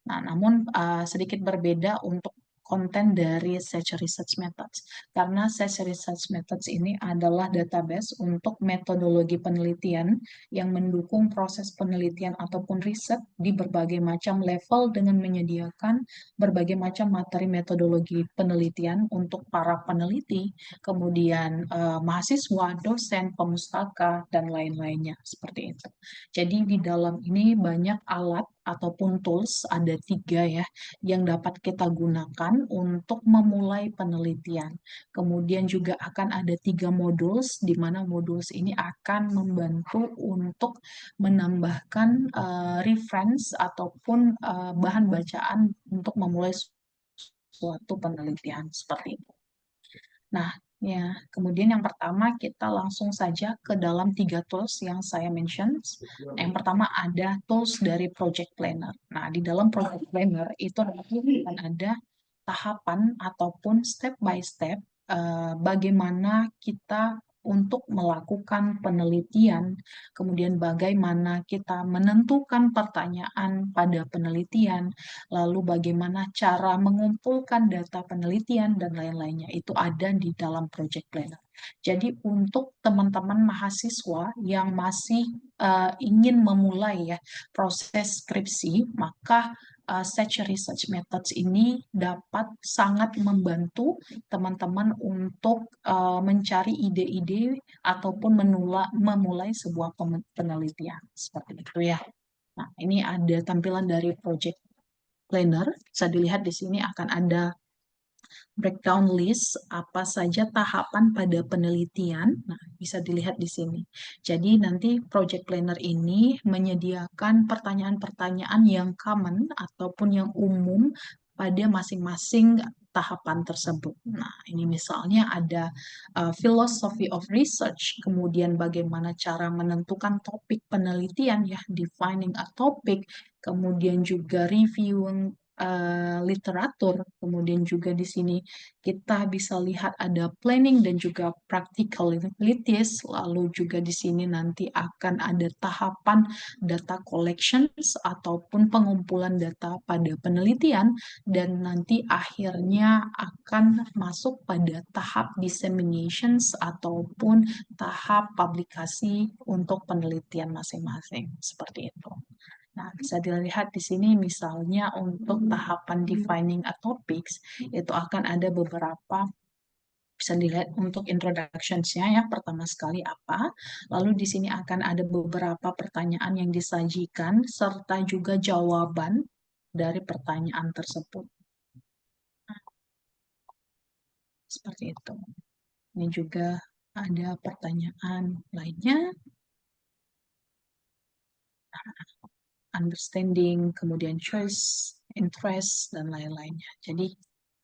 Nah, namun sedikit berbeda untuk konten dari Sage Research Methods. Karena Sage Research Methods ini adalah database untuk metodologi penelitian yang mendukung proses penelitian ataupun riset di berbagai macam level dengan menyediakan berbagai macam materi metodologi penelitian untuk para peneliti, kemudian mahasiswa, dosen, pemustaka, dan lain-lainnya seperti itu. Jadi di dalam ini banyak alat ataupun tools, ada 3 ya, yang dapat kita gunakan untuk memulai penelitian. Kemudian juga akan ada 3 modules, di mana modules ini akan membantu untuk menambahkan reference ataupun bahan bacaan untuk memulai suatu penelitian seperti itu. Nah, ya, kemudian yang pertama kita langsung saja ke dalam 3 tools yang saya mention. Yang pertama ada tools dari Project Planner. Nah, di dalam Project Planner itu akan ada tahapan ataupun step by step bagaimana kita untuk melakukan penelitian, kemudian bagaimana kita menentukan pertanyaan pada penelitian, lalu bagaimana cara mengumpulkan data penelitian, dan lain-lainnya. Itu ada di dalam Project Planner. Jadi untuk teman-teman mahasiswa yang masih ingin memulai ya proses skripsi, maka Sage Research Methods ini dapat sangat membantu teman-teman untuk mencari ide-ide ataupun memulai sebuah penelitian seperti itu ya. Nah, ini ada tampilan dari Project Planner. Bisa dilihat di sini akan ada breakdown list apa saja tahapan pada penelitian. Nah, bisa dilihat di sini. Jadi nanti Project Planner ini menyediakan pertanyaan-pertanyaan yang common ataupun yang umum pada masing-masing tahapan tersebut. Nah, ini misalnya ada philosophy of research, kemudian bagaimana cara menentukan topik penelitian ya, defining a topic, kemudian juga reviewing literatur, kemudian juga di sini kita bisa lihat ada planning dan juga practicalities, lalu juga di sini nanti akan ada tahapan data collections ataupun pengumpulan data pada penelitian, dan nanti akhirnya akan masuk pada tahap disseminations ataupun tahap publikasi untuk penelitian masing-masing, seperti itu. Nah, bisa dilihat di sini misalnya untuk tahapan defining a topics, itu akan ada beberapa, bisa dilihat untuk introduction-nya ya, pertama sekali apa, lalu di sini akan ada beberapa pertanyaan yang disajikan, serta juga jawaban dari pertanyaan tersebut. Seperti itu. Ini juga ada pertanyaan lainnya. Understanding, kemudian choice, interest, dan lain-lainnya. Jadi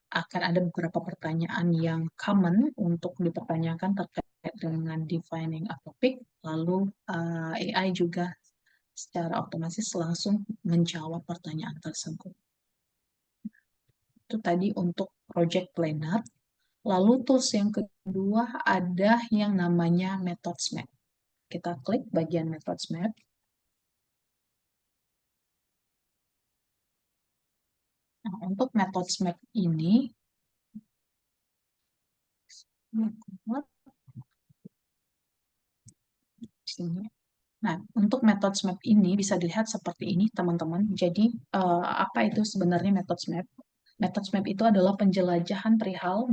akan ada beberapa pertanyaan yang common untuk dipertanyakan terkait dengan defining a topic, lalu AI juga secara otomatis langsung menjawab pertanyaan tersebut. Itu tadi untuk Project Planner. Lalu tools yang kedua ada yang namanya Methods Map. Kita klik bagian Methods Map. Nah, untuk Methods Map ini, sini. Nah, untuk metode map ini bisa dilihat seperti ini, teman-teman. Jadi, apa itu sebenarnya metode map? Metode map itu adalah penjelajahan perihal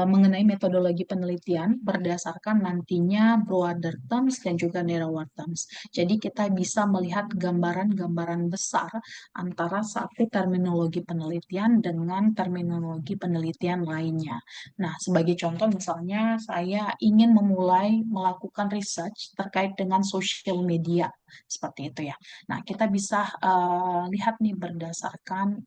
mengenai metodologi penelitian berdasarkan nantinya broader terms dan juga narrower terms. Jadi, kita bisa melihat gambaran-gambaran besar antara satu terminologi penelitian dengan terminologi penelitian lainnya. Nah, sebagai contoh misalnya saya ingin memulai melakukan research terkait dengan social media, seperti itu ya. Nah, kita bisa lihat nih berdasarkan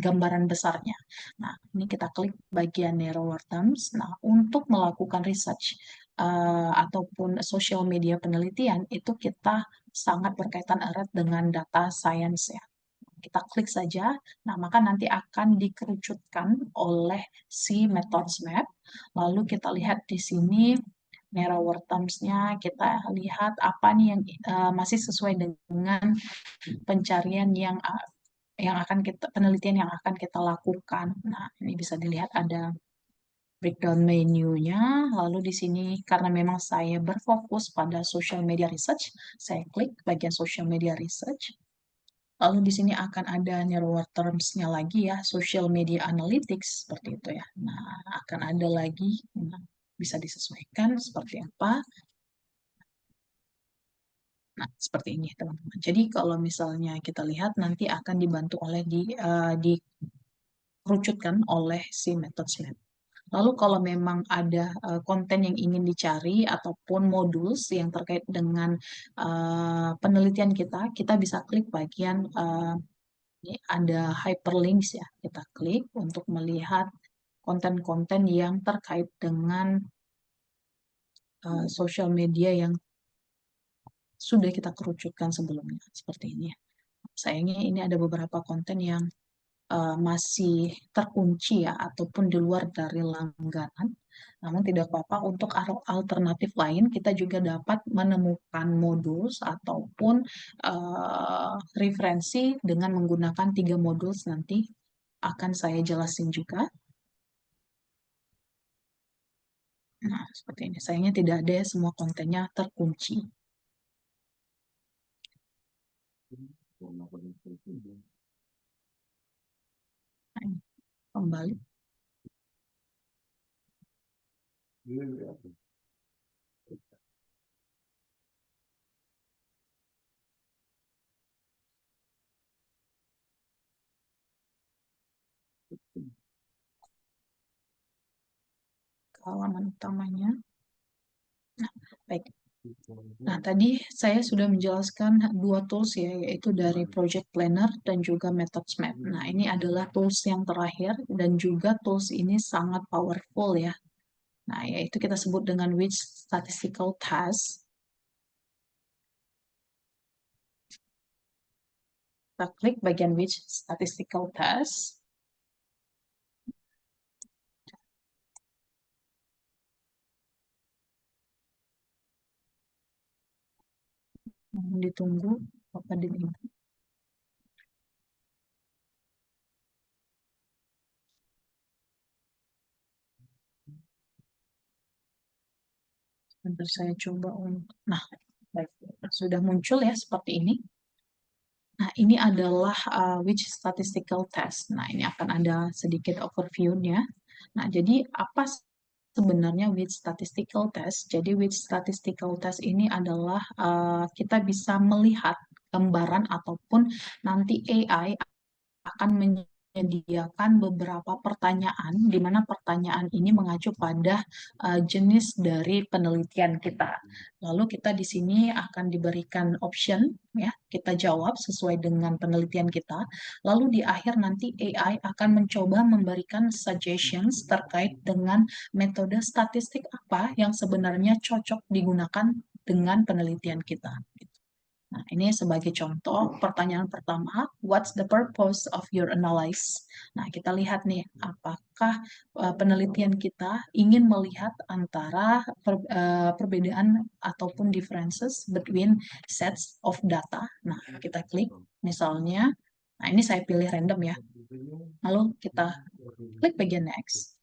gambaran besarnya. Nah, ini kita klik bagian narrower terms. Nah, untuk melakukan research ataupun social media penelitian, itu kita sangat berkaitan erat dengan data science ya. Kita klik saja, nah maka nanti akan dikerucutkan oleh si methods map. Lalu kita lihat di sini narrower terms-nya, kita lihat apa nih yang masih sesuai dengan pencarian yang akan kita penelitian yang akan kita lakukan. Nah, ini bisa dilihat ada breakdown menunya. Lalu di sini karena memang saya berfokus pada social media research, saya klik bagian social media research. Lalu di sini akan ada narrower terms-nya lagi ya, social media analytics, seperti itu ya. Nah, akan ada lagi, nah, bisa disesuaikan seperti apa. Nah, seperti ini teman-teman. Jadi kalau misalnya kita lihat nanti akan dibantu oleh dikerucutkan oleh si methods map. Lalu kalau memang ada konten yang ingin dicari ataupun modules yang terkait dengan penelitian kita, kita bisa klik bagian ini ada hyperlinks ya. Kita klik untuk melihat konten-konten yang terkait dengan sosial media yang sudah kita kerucutkan sebelumnya. Seperti ini ya. Sayangnya ini ada beberapa konten yang masih terkunci ya, ataupun di luar dari langganan. Namun tidak apa-apa, untuk alternatif lain kita juga dapat menemukan modules ataupun referensi dengan menggunakan 3 modules nanti akan saya jelasin juga. Nah, seperti ini. Sayangnya tidak ada ya, semua kontennya terkunci. Nah, ini kembali. Ke halaman utamanya. Nah, baik. Nah, tadi saya sudah menjelaskan 2 tools ya, yaitu dari Project Planner dan juga Methods Map. Nah, ini adalah tools yang terakhir dan juga tools ini sangat powerful ya. Nah, yaitu kita sebut dengan Which Statistical Task. Kita klik bagian Which Statistical Task. Mohon ditunggu Bapak dan Ibu. Sebentar saya coba untuk, nah, baik, sudah muncul ya seperti ini. Nah, ini adalah which statistical test. Nah, ini akan ada sedikit overview-nya. Nah, jadi apa sebenarnya which statistical test? Jadi which statistical test ini adalah kita bisa melihat gambaran ataupun nanti AI akan menyediakan beberapa pertanyaan, di mana pertanyaan ini mengacu pada jenis dari penelitian kita. Lalu kita di sini akan diberikan option, ya, kita jawab sesuai dengan penelitian kita. Lalu di akhir nanti AI akan mencoba memberikan suggestions terkait dengan metode statistik apa yang sebenarnya cocok digunakan dengan penelitian kita. Nah, ini sebagai contoh pertanyaan pertama, what's the purpose of your analysis? Nah, kita lihat nih, apakah penelitian kita ingin melihat antara perbedaan ataupun differences between sets of data. Nah, kita klik misalnya, nah ini saya pilih random ya. Lalu kita klik bagian next.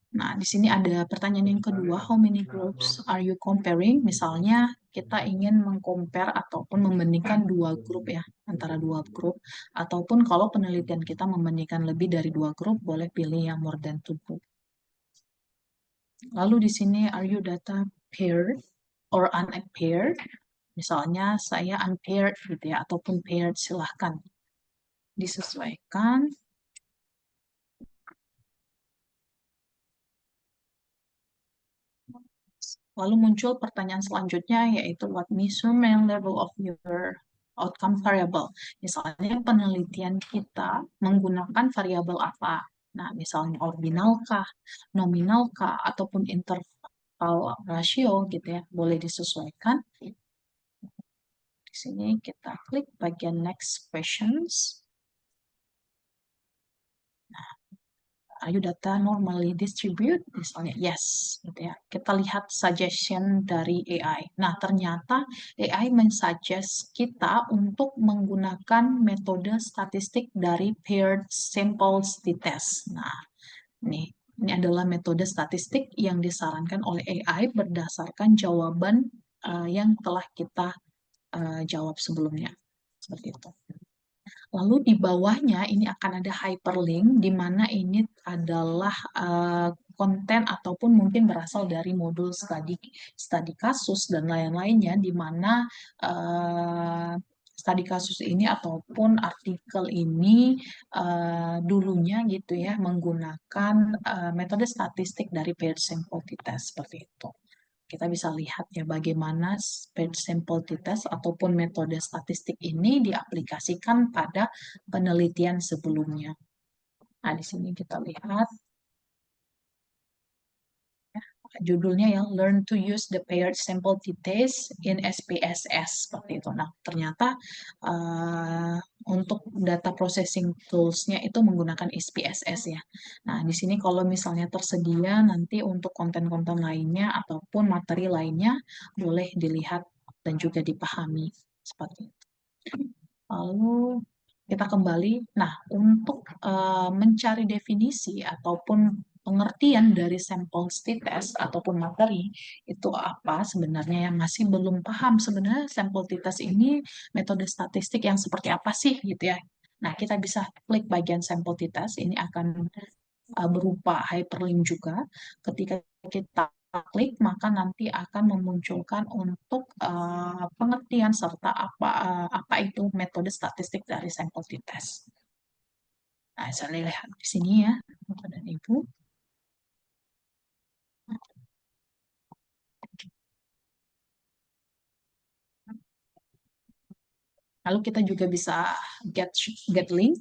Nah, di sini ada pertanyaan yang kedua, how many groups are you comparing? Misalnya, kita ingin mengcompare ataupun membandingkan dua grup ya, antara dua grup. Ataupun kalau penelitian kita membandingkan lebih dari dua grup, boleh pilih yang more than two group. Lalu di sini, are you data paired or unpaired? Misalnya, saya unpaired gitu ya, ataupun paired, silahkan disesuaikan. Lalu muncul pertanyaan selanjutnya yaitu what measurement level of your outcome variable. Misalnya penelitian kita menggunakan variabel apa? Nah, misalnya ordinalkah, nominalkah, ataupun interval rasio gitu ya, boleh disesuaikan. Di sini kita klik bagian next questions. Are your data normally distribute? Misalnya, yes, gitu ya. Kita lihat suggestion dari AI. Nah, ternyata AI mensuggest kita untuk menggunakan metode statistik dari paired sample t-test. Nah, ini adalah metode statistik yang disarankan oleh AI berdasarkan jawaban yang telah kita jawab sebelumnya. Seperti itu. Lalu di bawahnya ini akan ada hyperlink, di mana ini adalah konten ataupun mungkin berasal dari modul studi kasus dan lain-lainnya, di mana studi kasus ini ataupun artikel ini dulunya gitu ya menggunakan metode statistik dari paired sample t-test seperti itu. Kita bisa lihat ya bagaimana paired sample t-test ataupun metode statistik ini diaplikasikan pada penelitian sebelumnya. Nah, di sini kita lihat judulnya ya Learn to use the paired sample t-test in SPSS seperti itu. Nah, ternyata untuk data processing tools-nya itu menggunakan SPSS ya. Nah, di sini kalau misalnya tersedia nanti untuk konten-konten lainnya ataupun materi lainnya boleh dilihat dan juga dipahami seperti itu. Lalu kita kembali. Nah, untuk mencari definisi ataupun pengertian dari sampel t-test ataupun materi itu apa sebenarnya yang masih belum paham sebenarnya sampel t-test ini metode statistik yang seperti apa sih gitu ya. Nah, kita bisa klik bagian sampel t-test, ini akan berupa hyperlink juga. Ketika kita klik maka nanti akan memunculkan untuk pengertian serta apa itu metode statistik dari sampel t-test. Nah, saya lihat di sini ya, Bapak dan Ibu. Lalu kita juga bisa get link.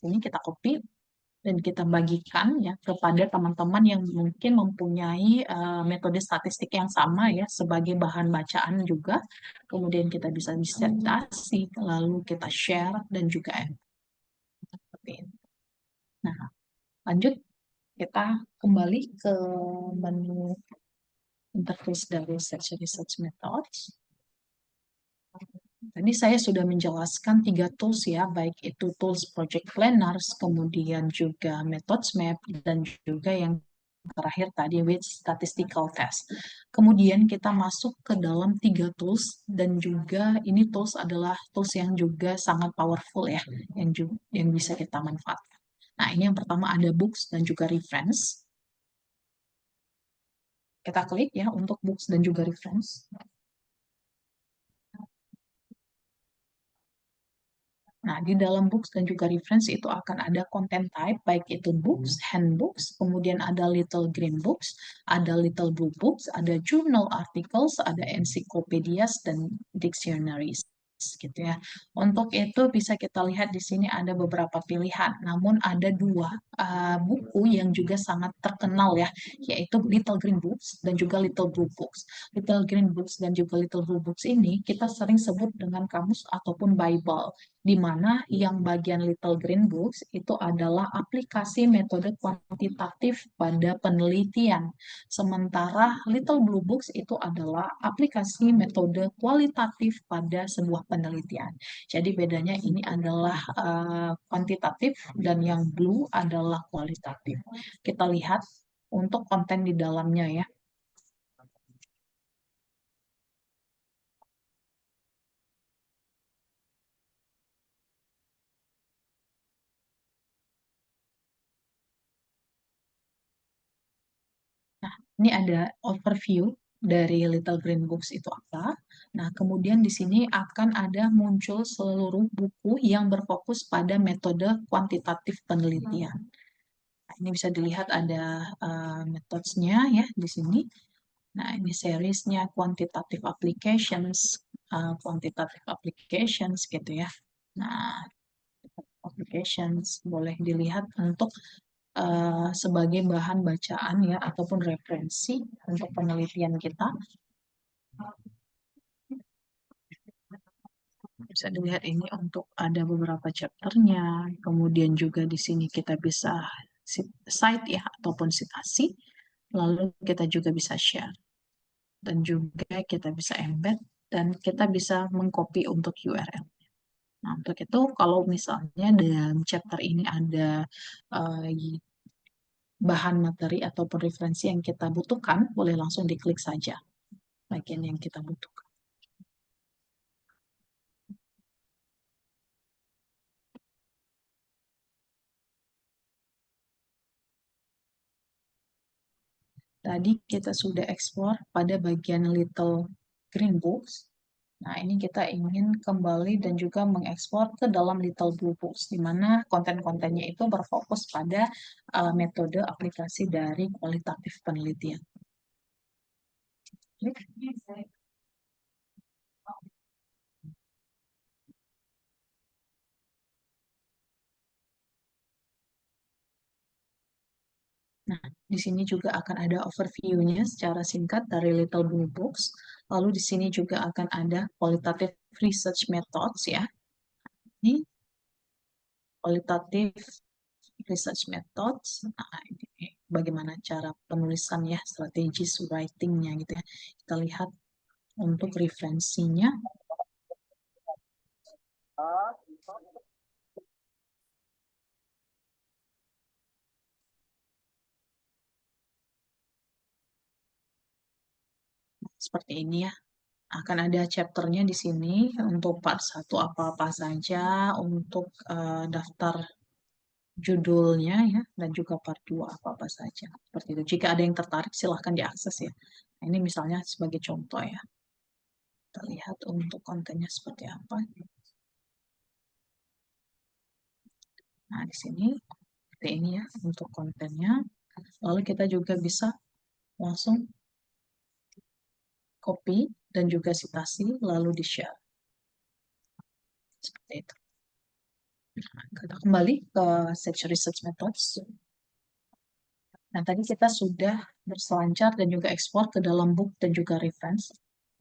Ini kita copy dan kita bagikan ya kepada teman-teman yang mungkin mempunyai metode statistik yang sama ya sebagai bahan bacaan juga. Kemudian kita bisa disertasi, lalu kita share dan juga nah, lanjut kita kembali ke menu interface dari Search Research Methods. Tadi saya sudah menjelaskan 3 tools ya, baik itu tools Project Planners, kemudian juga Methods Map, dan juga yang terakhir tadi with Statistical Test. Kemudian kita masuk ke dalam 3 tools, dan juga ini tools adalah tools yang juga sangat powerful ya, yang bisa kita manfaatkan. Nah, ini yang pertama ada Books dan juga Reference. Kita klik ya untuk Books dan juga Reference. Nah, di dalam books dan juga reference itu akan ada content type, baik itu books, handbooks, kemudian ada little green books, ada little blue books, ada journal articles, ada encyclopedias, dan dictionaries. gitu ya. Untuk itu bisa kita lihat di sini ada beberapa pilihan, namun ada dua buku yang juga sangat terkenal ya, yaitu Little Green Books dan juga Little Blue Books. Little Green Books dan juga Little Blue Books ini kita sering sebut dengan kamus ataupun Bible, di mana yang bagian Little Green Books itu adalah aplikasi metode kuantitatif pada penelitian. Sementara Little Blue Books itu adalah aplikasi metode kualitatif pada sebuah penelitian. Jadi bedanya ini adalah kuantitatif dan yang blue adalah kualitatif. Kita lihat untuk konten di dalamnya ya. Ini ada overview dari Little Green Books itu apa. Nah, kemudian di sini akan ada muncul seluruh buku yang berfokus pada metode kuantitatif penelitian. Nah, ini bisa dilihat ada metodenya ya di sini. Nah, ini seriesnya quantitative applications gitu ya. Nah, applications boleh dilihat untuk sebagai bahan bacaan ya ataupun referensi untuk penelitian kita. Bisa dilihat ini untuk ada beberapa chapternya, kemudian juga di sini kita bisa cite ya ataupun citasi, lalu kita juga bisa share dan juga kita bisa embed dan kita bisa mengcopy untuk URL. Nah, untuk itu kalau misalnya dalam chapter ini ada bahan materi ataupun referensi yang kita butuhkan, boleh langsung diklik saja bagian yang kita butuhkan. Tadi kita sudah ekspor pada bagian Little Green Books. Nah, ini kita ingin kembali dan juga mengekspor ke dalam Little Blue Books, di mana konten-kontennya itu berfokus pada metode aplikasi dari kualitatif penelitian. Nah, di sini juga akan ada overview-nya secara singkat dari Little Blue Books. Lalu di sini juga akan ada qualitative research methods ya. Ini qualitative research methods. Nah, ini bagaimana cara penulisan ya, strategis writing-nya gitu ya. Kita lihat untuk referensinya. Seperti ini ya. Akan ada chapternya di sini untuk part 1 apa-apa saja, untuk daftar judulnya ya, dan juga part 2 apa-apa saja. Seperti itu. Jika ada yang tertarik, silahkan diakses ya. Nah, ini misalnya sebagai contoh ya. Kita lihat untuk kontennya seperti apa. Nah, di sini seperti ini ya untuk kontennya. Lalu kita juga bisa langsung copy dan juga citasi, lalu di-share. Seperti itu. Nah, kita kembali ke section research methods. Nah, tadi kita sudah berselancar dan juga ekspor ke dalam book dan juga reference.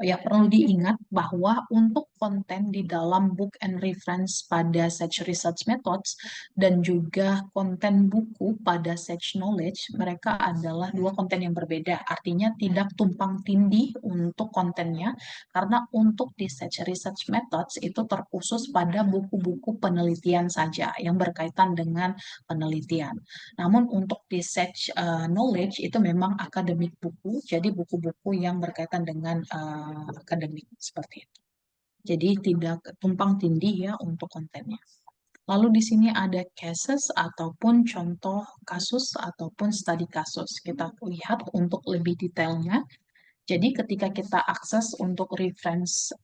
Ya, perlu diingat bahwa untuk konten di dalam book and reference pada search research methods dan juga konten buku pada search knowledge, mereka adalah dua konten yang berbeda. Artinya tidak tumpang tindih untuk kontennya, karena untuk di search research methods itu terkhusus pada buku-buku penelitian saja yang berkaitan dengan penelitian. Namun untuk di search knowledge itu memang akademik buku, jadi buku-buku yang berkaitan dengan akademik seperti itu. Jadi tidak tumpang tindih ya untuk kontennya. Lalu di sini ada cases ataupun contoh kasus ataupun studi kasus. Kita lihat untuk lebih detailnya. Jadi ketika kita akses untuk reference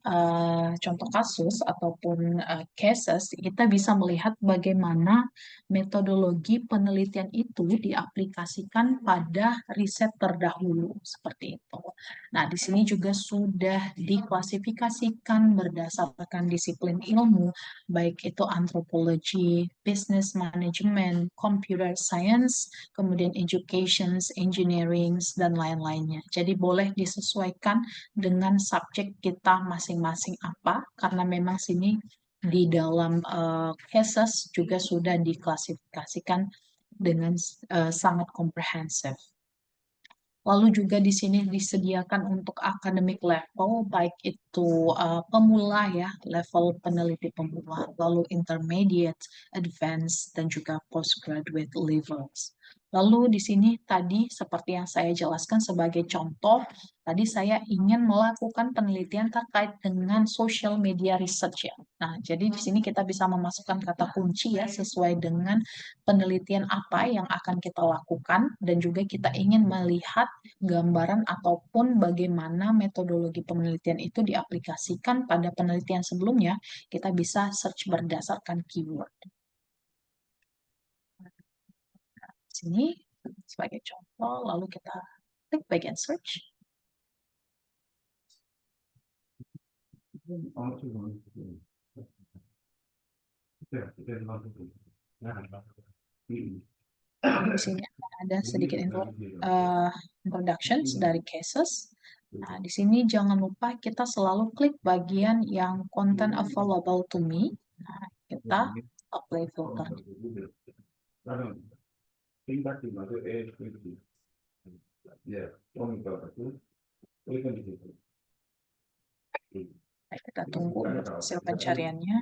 contoh kasus ataupun cases, kita bisa melihat bagaimana metodologi penelitian itu diaplikasikan pada riset terdahulu seperti itu. Nah, di sini juga sudah diklasifikasikan berdasarkan disiplin ilmu, baik itu antropologi, business management, computer science, kemudian education, engineering, dan lain-lainnya. Jadi boleh disesuaikan dengan subjek kita masing-masing apa, karena memang sini di dalam cases juga sudah diklasifikasikan dengan sangat komprehensif. Lalu juga di sini disediakan untuk academic level, baik itu pemula ya, level peneliti pemula, lalu intermediate, advanced, dan juga postgraduate levels. Lalu di sini tadi seperti yang saya jelaskan sebagai contoh, tadi saya ingin melakukan penelitian terkait dengan social media research ya. Nah, jadi di sini kita bisa memasukkan kata kunci ya sesuai dengan penelitian apa yang akan kita lakukan, dan juga kita ingin melihat gambaran ataupun bagaimana metodologi penelitian itu diaplikasikan pada penelitian sebelumnya, kita bisa search berdasarkan keyword. Sini sebagai contoh, lalu kita klik bagian search. Di sini akan ada sedikit introductions dari cases. Nah, di sini jangan lupa kita selalu klik bagian yang content available to me. Nah, kita apply filter. Baik, kita tunggu untuk hasil pencariannya.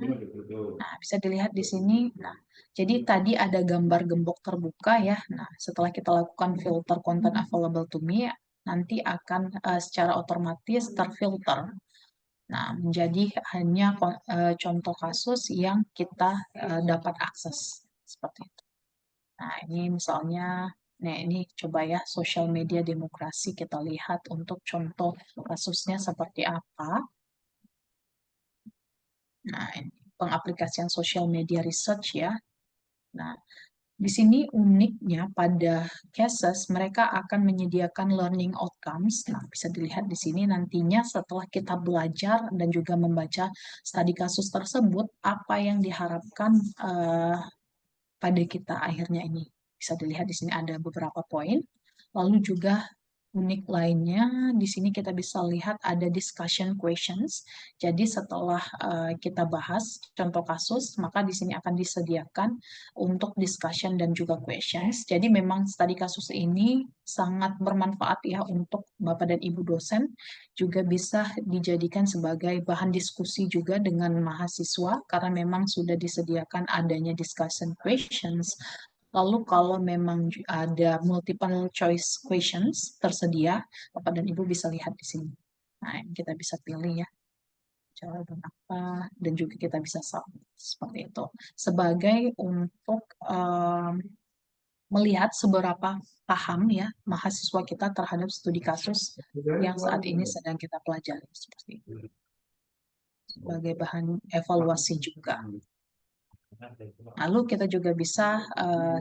Nah, bisa dilihat di sini. Nah, jadi tadi ada gambar gembok terbuka ya. Nah, setelah kita lakukan filter content available to me, nanti akan secara otomatis terfilter. Nah, menjadi hanya contoh kasus yang kita dapat akses seperti itu. Nah, ini misalnya, nah ini coba ya social media demokrasi, kita lihat untuk contoh kasusnya seperti apa. Nah, ini pengaplikasian social media research ya. Nah, di sini uniknya pada cases mereka akan menyediakan learning outcomes. Nah, bisa dilihat di sini nantinya setelah kita belajar dan juga membaca studi kasus tersebut, apa yang diharapkan pada kita akhirnya ini. Bisa dilihat di sini ada beberapa poin. Lalu juga unik lainnya, di sini kita bisa lihat ada discussion questions. Jadi setelah kita bahas contoh kasus, maka di sini akan disediakan untuk discussion dan juga questions. Jadi memang studi kasus ini sangat bermanfaat ya untuk Bapak dan Ibu dosen, juga bisa dijadikan sebagai bahan diskusi juga dengan mahasiswa, karena memang sudah disediakan adanya discussion questions. Lalu kalau memang ada multiple choice questions tersedia, Bapak dan Ibu bisa lihat di sini. Nah, kita bisa pilih ya jawaban apa, dan juga kita bisa submit seperti itu. Sebagai untuk melihat seberapa paham ya mahasiswa kita terhadap studi kasus yang saat ini sedang kita pelajari seperti itu. Sebagai bahan evaluasi juga. Lalu kita juga bisa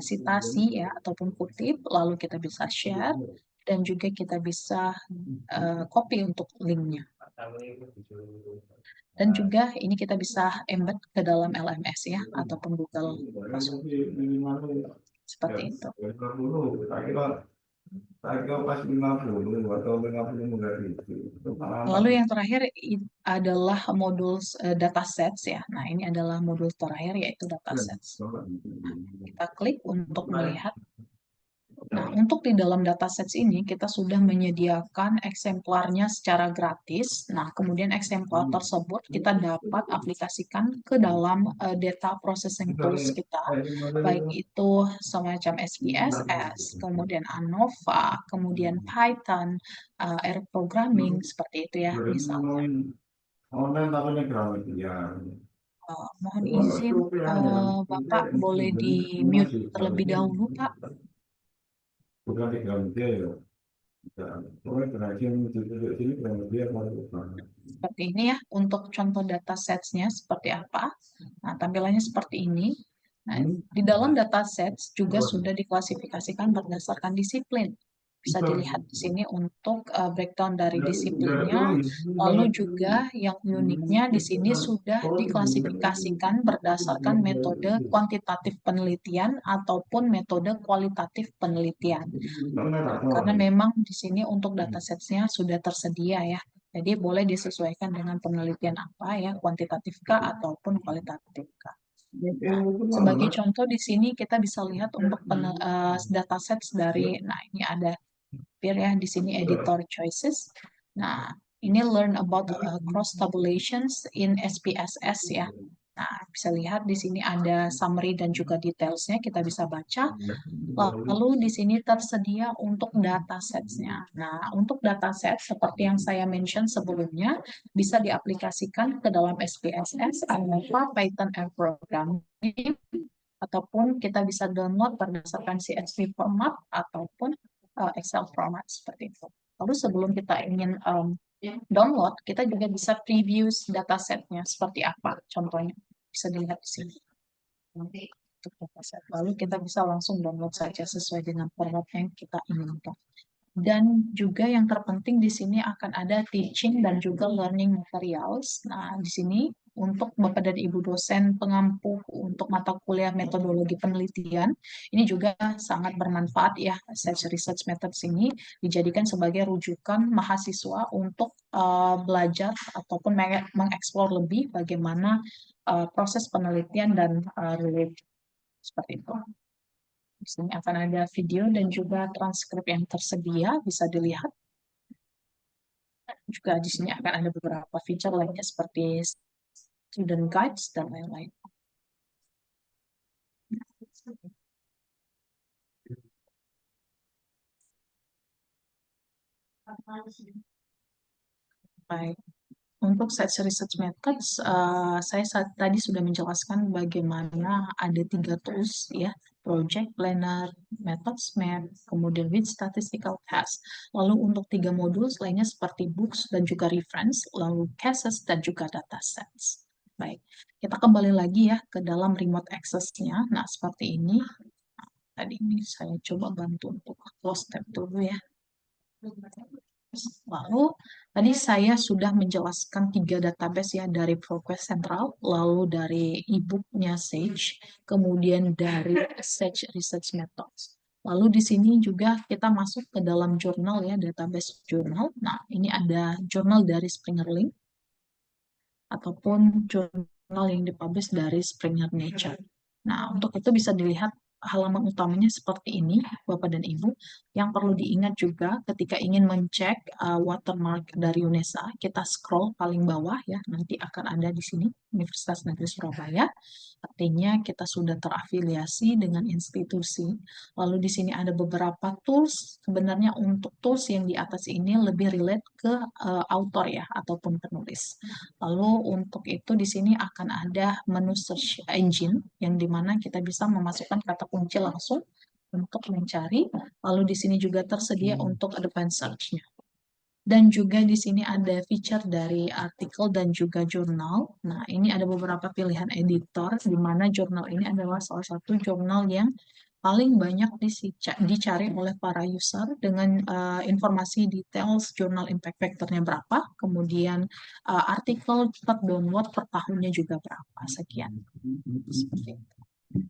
citasi ya ataupun kutip, lalu kita bisa share, dan juga kita bisa copy untuk linknya. Dan juga ini kita bisa embed ke dalam LMS ya ataupun Google Classroom. Seperti itu. Lalu yang terakhir adalah modul datasets ya. Nah, ini adalah modul terakhir yaitu datasets. Nah, kita klik untuk melihat. Nah, untuk di dalam datasets ini kita sudah menyediakan eksemplarnya secara gratis. Nah, kemudian eksemplar tersebut kita dapat aplikasikan ke dalam data processing tools kita, baik itu semacam SPSS, kemudian ANOVA, kemudian Python, R programming, seperti itu ya misalnya. Mohon izin, Bapak boleh di mute terlebih dahulu, Pak. Seperti ini ya, untuk contoh data sets-nya seperti apa. Nah, tampilannya seperti ini. Nah, di dalam data sets juga sudah diklasifikasikan berdasarkan disiplin. Bisa dilihat di sini untuk breakdown dari disiplinnya. Lalu juga yang uniknya di sini sudah diklasifikasikan berdasarkan metode kuantitatif penelitian ataupun metode kualitatif penelitian. Nah, karena memang di sini untuk datasetsnya sudah tersedia ya. Jadi boleh disesuaikan dengan penelitian apa ya, kuantitatif kah ataupun kualitatif kah. Nah, sebagai contoh di sini kita bisa lihat untuk datasets dari, nah ini ada ya di sini editor choices. Nah, ini learn about cross tabulations in SPSS ya. Nah, bisa lihat di sini ada summary dan juga detailsnya kita bisa baca. Lalu di sini tersedia untuk datasetsnya. Nah, untuk dataset seperti yang saya mention sebelumnya bisa diaplikasikan ke dalam SPSS atau Python R programming ataupun kita bisa download berdasarkan CSV format ataupun Excel format seperti itu. Lalu sebelum kita ingin download, kita juga bisa preview datasetnya seperti apa. Contohnya bisa dilihat di sini. Nanti untuk dataset. Lalu kita bisa langsung download saja sesuai dengan format yang kita inginkan. Dan juga yang terpenting di sini akan ada teaching dan juga learning materials. Nah, di sini untuk Bapak dan Ibu dosen pengampu untuk mata kuliah metodologi penelitian, ini juga sangat bermanfaat ya. Research methods ini dijadikan sebagai rujukan mahasiswa untuk belajar ataupun mengeksplor lebih bagaimana proses penelitian dan relate seperti itu. Di sini akan ada video dan juga transkrip yang tersedia, bisa dilihat. Juga di sini akan ada beberapa feature lainnya seperti student guides dan lain-lain. Baik. Untuk research methods, saya tadi sudah menjelaskan bagaimana ada 3 tools ya, Project Planner, Methods Map, kemudian with Statistical Test. Lalu untuk 3 modul lainnya seperti Books dan juga Reference, lalu Cases dan juga Datasets. Baik, kita kembali lagi ya ke dalam remote access-nya. Nah, seperti ini. Nah, tadi ini saya coba bantu untuk close tab dulu ya. Lalu tadi saya sudah menjelaskan 3 database ya, dari ProQuest Central, lalu dari e-booknya Sage, kemudian dari Sage Research Methods. Lalu di sini juga kita masuk ke dalam jurnal ya, database jurnal. Nah, ini ada jurnal dari Springer Link ataupun jurnal yang dipublish dari Springer Nature. Nah, untuk itu bisa dilihat halaman utamanya seperti ini, Bapak dan Ibu. Yang perlu diingat juga ketika ingin mencek watermark dari UNESA, kita scroll paling bawah ya, nanti akan ada di sini Universitas Negeri Surabaya. Artinya kita sudah terafiliasi dengan institusi. Lalu di sini ada beberapa tools. Sebenarnya untuk tools yang di atas ini lebih relate ke author ya, ataupun penulis. Lalu untuk itu di sini akan ada menu search engine yang dimana kita bisa memasukkan kata kunci langsung untuk mencari. Lalu di sini juga tersedia untuk advanced search-nya. Dan juga di sini ada feature dari artikel dan juga jurnal. Nah, ini ada beberapa pilihan editor, di mana jurnal ini adalah salah satu jurnal yang paling banyak dicari oleh para user dengan informasi details jurnal impact factor-nya berapa, kemudian artikel cepat download per tahunnya juga berapa, sekian. Seperti itu.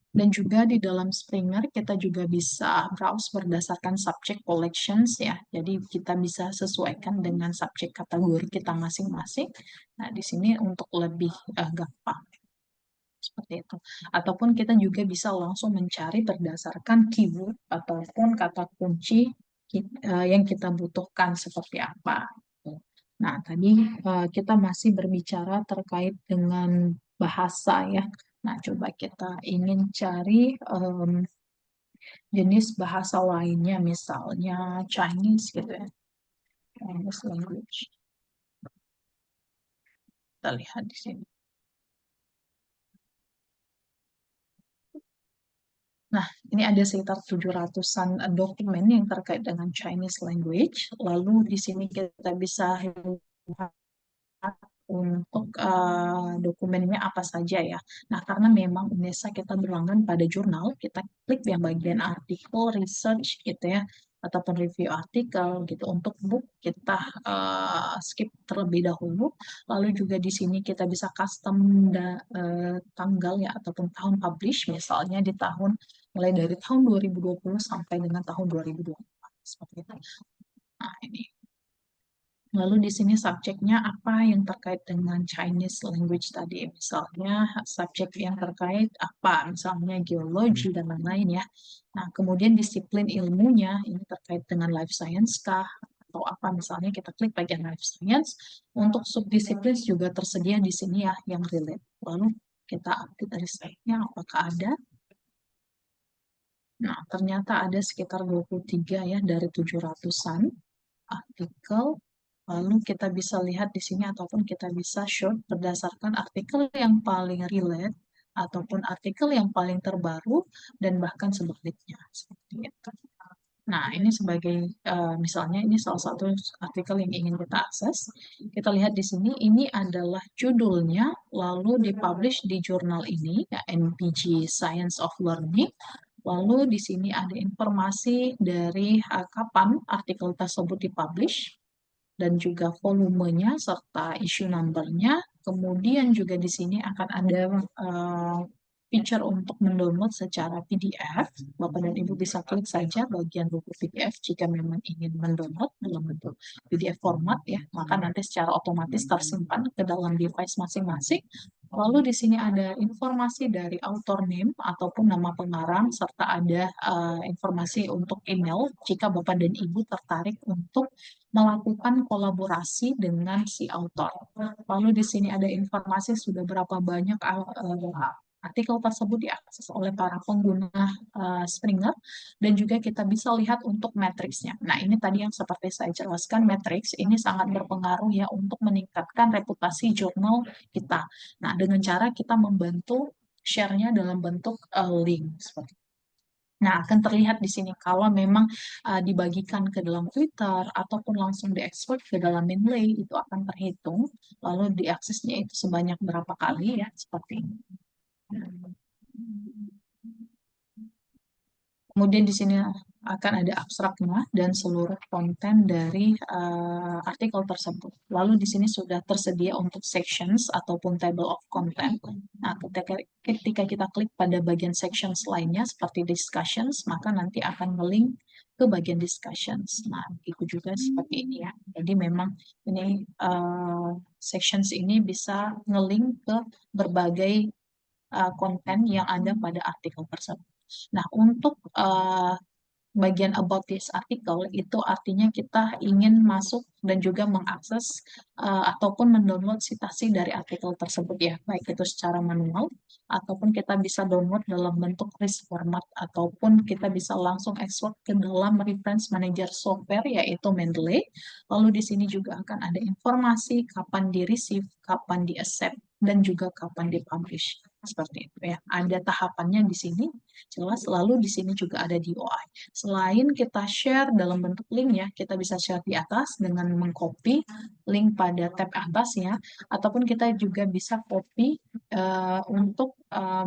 Dan juga di dalam Springer kita juga bisa browse berdasarkan subject collections ya. Jadi kita bisa sesuaikan dengan subjek kategori kita masing-masing. Nah, di sini untuk lebih gampang. Seperti itu. Ataupun kita juga bisa langsung mencari berdasarkan keyword ataupun kata kunci yang kita butuhkan seperti apa. Nah, tadi kita masih berbicara terkait dengan bahasa ya. Nah, coba kita ingin cari jenis bahasa lainnya, misalnya Chinese gitu ya. Chinese language. Kita lihat di sini. Nah, ini ada sekitar 700-an dokumen yang terkait dengan Chinese language. Lalu di sini kita bisa lihat untuk dokumennya apa saja ya. Nah, karena memang UNESA kita berlangganan pada jurnal, kita klik yang bagian artikel, research gitu ya, ataupun review artikel gitu. Untuk book kita skip terlebih dahulu. Lalu juga di sini kita bisa custom tanggal ya ataupun tahun publish, misalnya di tahun mulai dari tahun 2020 sampai dengan tahun 2024 seperti itu. Nah, ini. Lalu di sini subjeknya apa yang terkait dengan Chinese language tadi. Misalnya subjek yang terkait apa, misalnya geologi dan lain-lain ya. Nah, kemudian disiplin ilmunya ini terkait dengan life science kah? Atau apa, misalnya kita klik bagian life science. Untuk subdisiplin juga tersedia di sini ya yang relate. Lalu kita update risetnya apakah ada. Nah, ternyata ada sekitar 23 ya dari 700-an artikel. Lalu kita bisa lihat di sini ataupun kita bisa short berdasarkan artikel yang paling relate ataupun artikel yang paling terbaru dan bahkan sebaliknya seperti itu. Nah, ini sebagai misalnya ini salah satu artikel yang ingin kita akses. Kita lihat di sini ini adalah judulnya lalu dipublish di jurnal ini ya, NPG Science of Learning. Lalu di sini ada informasi dari kapan artikel tersebut dipublish dan juga volumenya serta issue number-nya. Kemudian juga di sini akan ada feature untuk mendownload secara PDF. Bapak dan Ibu bisa klik saja bagian buku PDF jika memang ingin mendownload dalam bentuk PDF format ya, maka nanti secara otomatis tersimpan ke dalam device masing-masing. Lalu di sini ada informasi dari author name ataupun nama pengarang serta ada informasi untuk email jika Bapak dan Ibu tertarik untuk melakukan kolaborasi dengan si author. Lalu di sini ada informasi sudah berapa banyak artikel tersebut diakses oleh para pengguna Springer dan juga kita bisa lihat untuk matriksnya. Nah, ini tadi yang seperti saya jelaskan, matriks ini sangat berpengaruh ya untuk meningkatkan reputasi jurnal kita. Nah, dengan cara kita membantu share-nya dalam bentuk link seperti itu. Nah, akan terlihat di sini kalau memang dibagikan ke dalam Twitter ataupun langsung diekspor ke dalam Mendeley, itu akan terhitung. Lalu diaksesnya itu sebanyak berapa kali ya, seperti ini. Kemudian di sini akan ada abstraknya dan seluruh konten dari artikel tersebut. Lalu di sini sudah tersedia untuk sections ataupun table of content. Nah, ketika kita klik pada bagian sections lainnya seperti discussions, maka nanti akan nge-link ke bagian discussions. Nah, itu juga seperti ini ya. Jadi memang ini sections ini bisa nge-link ke berbagai konten yang ada pada artikel tersebut. Nah, untuk bagian about this article itu artinya kita ingin masuk dan juga mengakses ataupun mendownload citasi dari artikel tersebut ya, baik itu secara manual ataupun kita bisa download dalam bentuk RIS format ataupun kita bisa langsung ekspor ke dalam reference manager software yaitu Mendeley. Lalu di sini juga akan ada informasi kapan di-receive, kapan di-accept dan juga kapan di-publish. Seperti itu ya. Ada tahapannya di sini jelas. Lalu di sini juga ada DOI. Selain kita share dalam bentuk link ya, kita bisa share di atas dengan mengcopy link pada tab atasnya, ataupun kita juga bisa copy untuk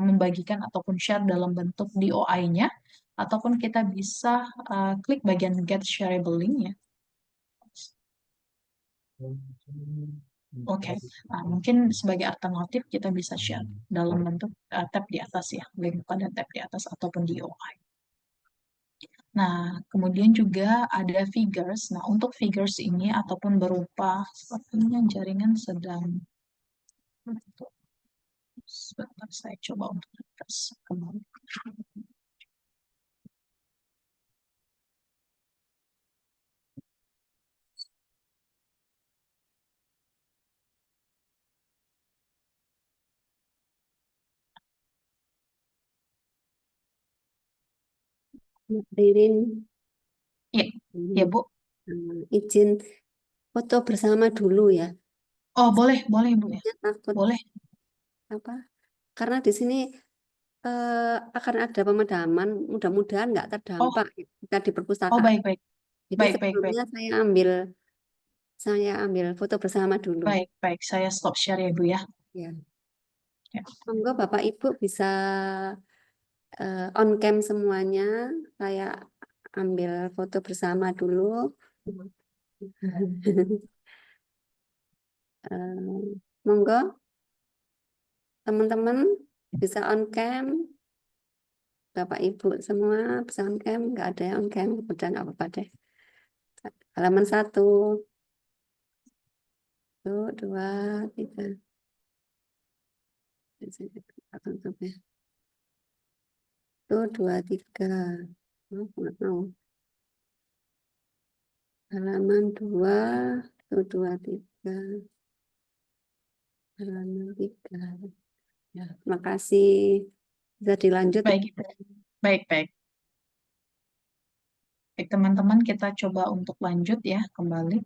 membagikan ataupun share dalam bentuk DOI-nya, ataupun kita bisa klik bagian get shareable link ya. Oke, nah, mungkin sebagai alternatif kita bisa share dalam bentuk tab di atas ya, link pada tab di atas ataupun DOI. Nah, kemudian juga ada figures. Nah, untuk figures ini ataupun berupa sepertinya jaringan sedang sebentar saya coba untuk refresh kembali. Ririn, Iya, ya Bu. izin foto bersama dulu ya. Oh, boleh Bu ya. Takut Boleh. apa? Karena di sini akan ada pemadaman, mudah-mudahan nggak Oh, terdampak kita di oh perpustakaan. baik, baik, Jadi baik, baik, baik, sebelumnya saya ambil foto bersama dulu. baik, baik. Saya stop share ya, Bu ya. Ya. Ya. Monggo Bapak Ibu bisa on cam semuanya. Saya ambil foto bersama dulu. Monggo teman-teman bisa on cam. Bapak Ibu semua bisa on cam. Nggak ada yang on cam. Udah nggak apa-apa deh. Halaman 1, 2, 3. Satu, 2, 3. Oh, nggak mau. Halaman 2, 1, 2, 3. Halaman 3. Ya, terima kasih. Bisa dilanjut. Baik, Ibu. Baik, baik. Baik, teman-teman, kita coba untuk lanjut ya kembali.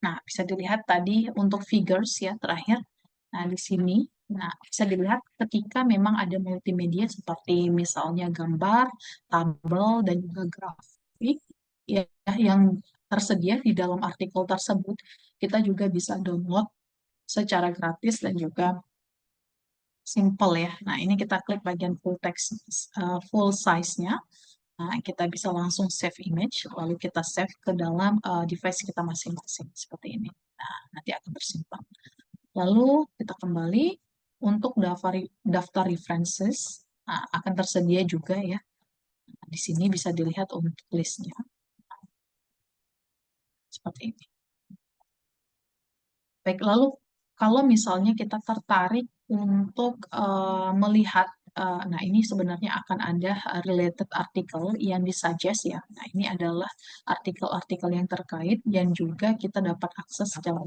Nah, bisa dilihat tadi untuk figures ya terakhir. Nah, di sini, nah bisa dilihat ketika memang ada multimedia seperti misalnya gambar, tabel, dan juga grafik ya, yang tersedia di dalam artikel tersebut, kita juga bisa download secara gratis dan juga simple ya. Nah, ini kita klik bagian full text, full size-nya. Nah, kita bisa langsung save image, lalu kita save ke dalam device kita masing-masing seperti ini. Nah, nanti akan tersimpan. Lalu kita kembali untuk daftar references, nah, akan tersedia juga ya. Nah, di sini bisa dilihat untuk listnya seperti ini. Baik, lalu kalau misalnya kita tertarik untuk melihat, nah ini sebenarnya akan ada related artikel yang disuggest ya. Nah ini adalah artikel-artikel yang terkait yang juga kita dapat akses secara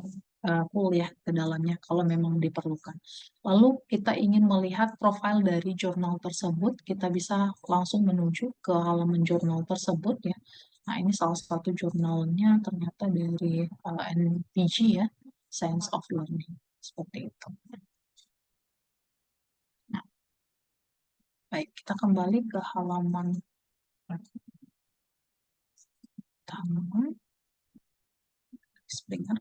full ya ke dalamnya kalau memang diperlukan. Lalu kita ingin melihat profil dari jurnal tersebut, kita bisa langsung menuju ke halaman jurnal tersebut ya. Nah ini salah satu jurnalnya ternyata dari NPG ya. Science of Learning seperti itu. Nah, baik kita kembali ke halaman pertama. Springer.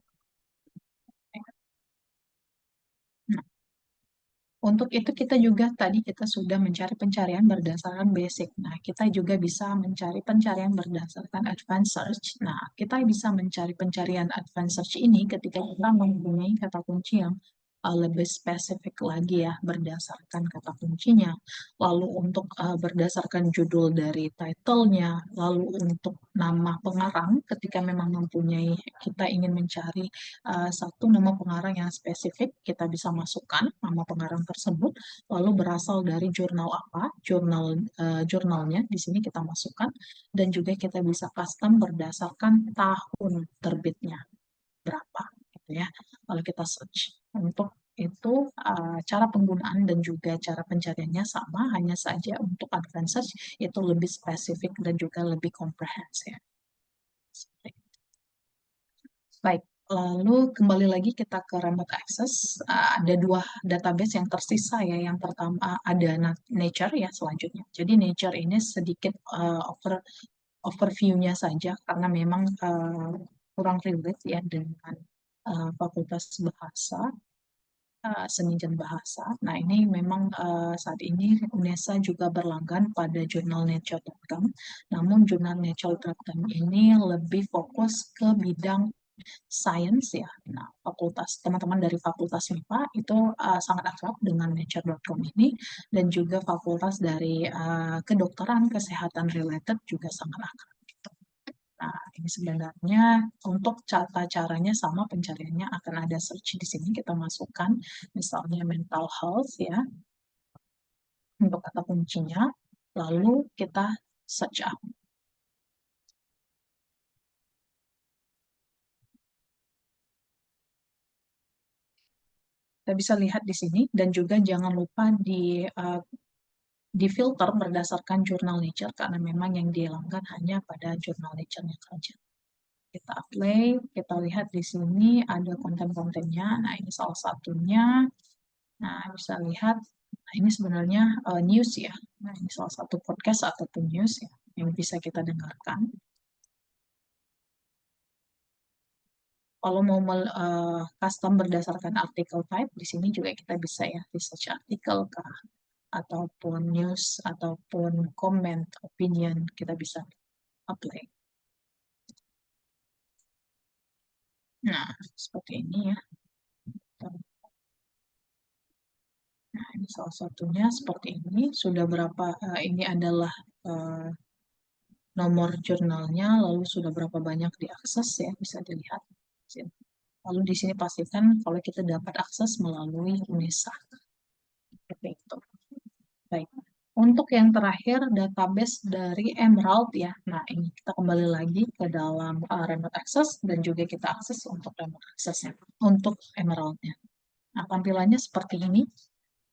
Nah, untuk itu kita juga tadi kita sudah mencari pencarian berdasarkan basic. Nah, kita juga bisa mencari pencarian berdasarkan advanced search. Nah, kita bisa mencari pencarian advanced search ini ketika kita mempunyai kata kunci yang lebih spesifik lagi ya berdasarkan kata kuncinya. Lalu untuk berdasarkan judul dari title-nya, lalu untuk nama pengarang ketika memang mempunyai kita ingin mencari satu nama pengarang yang spesifik, kita bisa masukkan nama pengarang tersebut, lalu berasal dari jurnal apa, jurnalnya di sini kita masukkan, dan juga kita bisa custom berdasarkan tahun terbitnya berapa, gitu ya. Lalu kita search. Untuk itu cara penggunaan dan juga cara pencariannya sama, hanya saja untuk advanced search itu lebih spesifik dan juga lebih komprehensif. Baik, lalu kembali lagi kita ke remote access. Ada 2 database yang tersisa ya. Yang pertama ada Nature ya selanjutnya. Jadi Nature ini sedikit overview-nya saja karena memang kurang relate ya dengan Fakultas Bahasa, Seni dan Bahasa. Nah ini memang saat ini UNESA juga berlanggan pada jurnal nature.com. Namun jurnal nature.com ini lebih fokus ke bidang sains ya. Nah, teman-teman dari Fakultas MIPA itu sangat akrab dengan nature.com ini, dan juga fakultas dari kedokteran kesehatan related juga sangat akrab. Nah, ini sebenarnya untuk caranya sama, pencariannya akan ada search di sini, kita masukkan misalnya mental health ya untuk kata kuncinya, lalu kita search up. Kita bisa lihat di sini, dan juga jangan lupa di filter berdasarkan jurnal Nature karena memang yang dilanggan hanya pada jurnal Nature-nya saja. Kita play, kita lihat di sini ada konten-kontennya. Nah, ini salah satunya. Nah, bisa lihat Nah, ini sebenarnya news ya. Nah, ini salah satu podcast ataupun news ya yang bisa kita dengarkan. Kalau mau custom berdasarkan artikel type, di sini juga kita bisa ya, research artikel kah, ataupun news, ataupun comment, opinion, kita bisa apply. Nah, seperti ini ya. Nah, ini salah satunya seperti ini. Sudah berapa, ini adalah nomor jurnalnya, lalu sudah berapa banyak diakses ya, bisa dilihat. Lalu di sini pastikan kalau kita dapat akses melalui UNESA. Seperti itu. Baik. Untuk yang terakhir, database dari Emerald ya. Nah, ini kita kembali lagi ke dalam remote access dan juga kita akses untuk remote access-nya, untuk Emerald-nya. Nah, tampilannya seperti ini.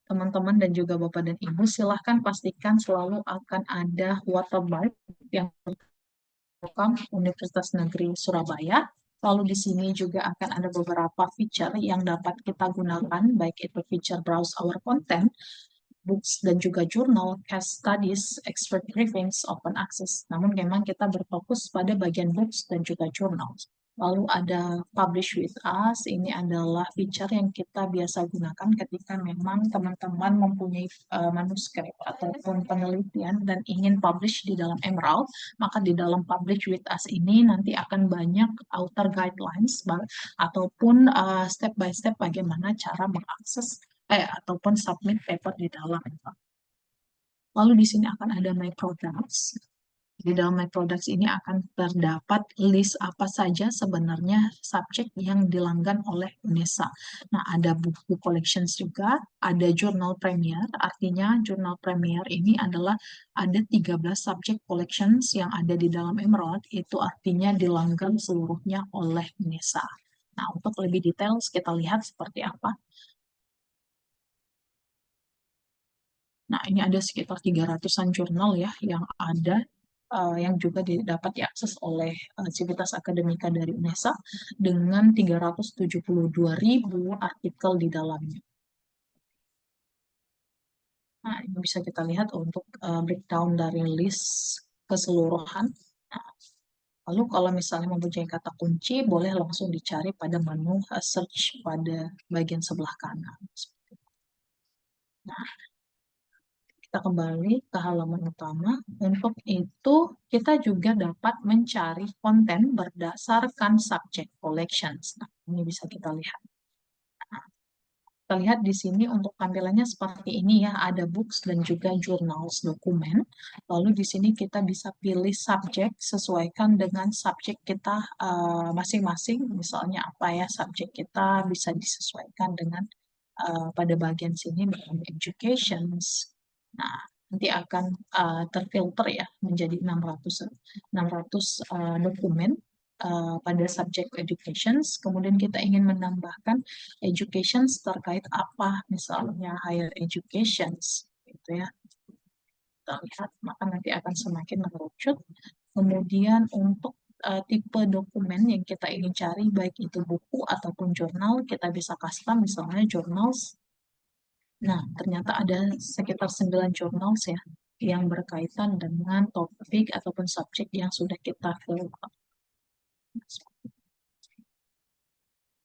Teman-teman dan juga Bapak dan Ibu, silahkan pastikan selalu akan ada watermark yang Program Universitas Negeri Surabaya. Lalu di sini juga akan ada beberapa feature yang dapat kita gunakan, baik itu feature browse our content, books dan juga jurnal, case studies, expert briefings, open access. Namun memang kita berfokus pada bagian books dan juga jurnal. Lalu ada publish with us, ini adalah feature yang kita biasa gunakan ketika memang teman-teman mempunyai manuskrip ataupun penelitian dan ingin publish di dalam Emerald, maka di dalam publish with us ini nanti akan banyak author guidelines ataupun step by step bagaimana cara mengakses ataupun submit paper di dalam. Lalu di sini akan ada My Products. Di dalam My Products ini akan terdapat list apa saja sebenarnya subjek yang dilanggan oleh UNESA. Nah, ada buku collections juga, ada jurnal premier, artinya jurnal premier ini adalah ada 13 subjek collections yang ada di dalam Emerald, itu artinya dilanggan seluruhnya oleh UNESA. Nah, untuk lebih detail kita lihat seperti apa. Nah, ini ada sekitar 300-an jurnal ya yang ada yang juga dapat diakses oleh Civitas Akademika dari UNESA dengan 372.000 artikel di dalamnya. Nah, ini bisa kita lihat untuk breakdown dari list keseluruhan. Nah, lalu kalau misalnya mempunyai kata kunci, boleh langsung dicari pada menu search pada bagian sebelah kanan. Nah, kita kembali ke halaman utama. Untuk itu, kita juga dapat mencari konten berdasarkan subject collections. Nah, ini bisa kita lihat. Nah, kita lihat di sini untuk tampilannya seperti ini ya, ada books dan juga journals dokumen. Lalu di sini kita bisa pilih subjek sesuaikan dengan subjek kita masing-masing. Misalnya apa ya, subjek kita bisa disesuaikan dengan pada bagian sini education. Nah, nanti akan terfilter ya menjadi 600 dokumen pada subjek education. Kemudian kita ingin menambahkan education terkait apa, misalnya higher education, gitu ya. Kita lihat, maka nanti akan semakin mengerucut. Kemudian untuk tipe dokumen yang kita ingin cari, baik itu buku ataupun jurnal, kita bisa custom, misalnya journals. Nah, ternyata ada sekitar 9 jurnal ya yang berkaitan dengan topik ataupun subjek yang sudah kita filter.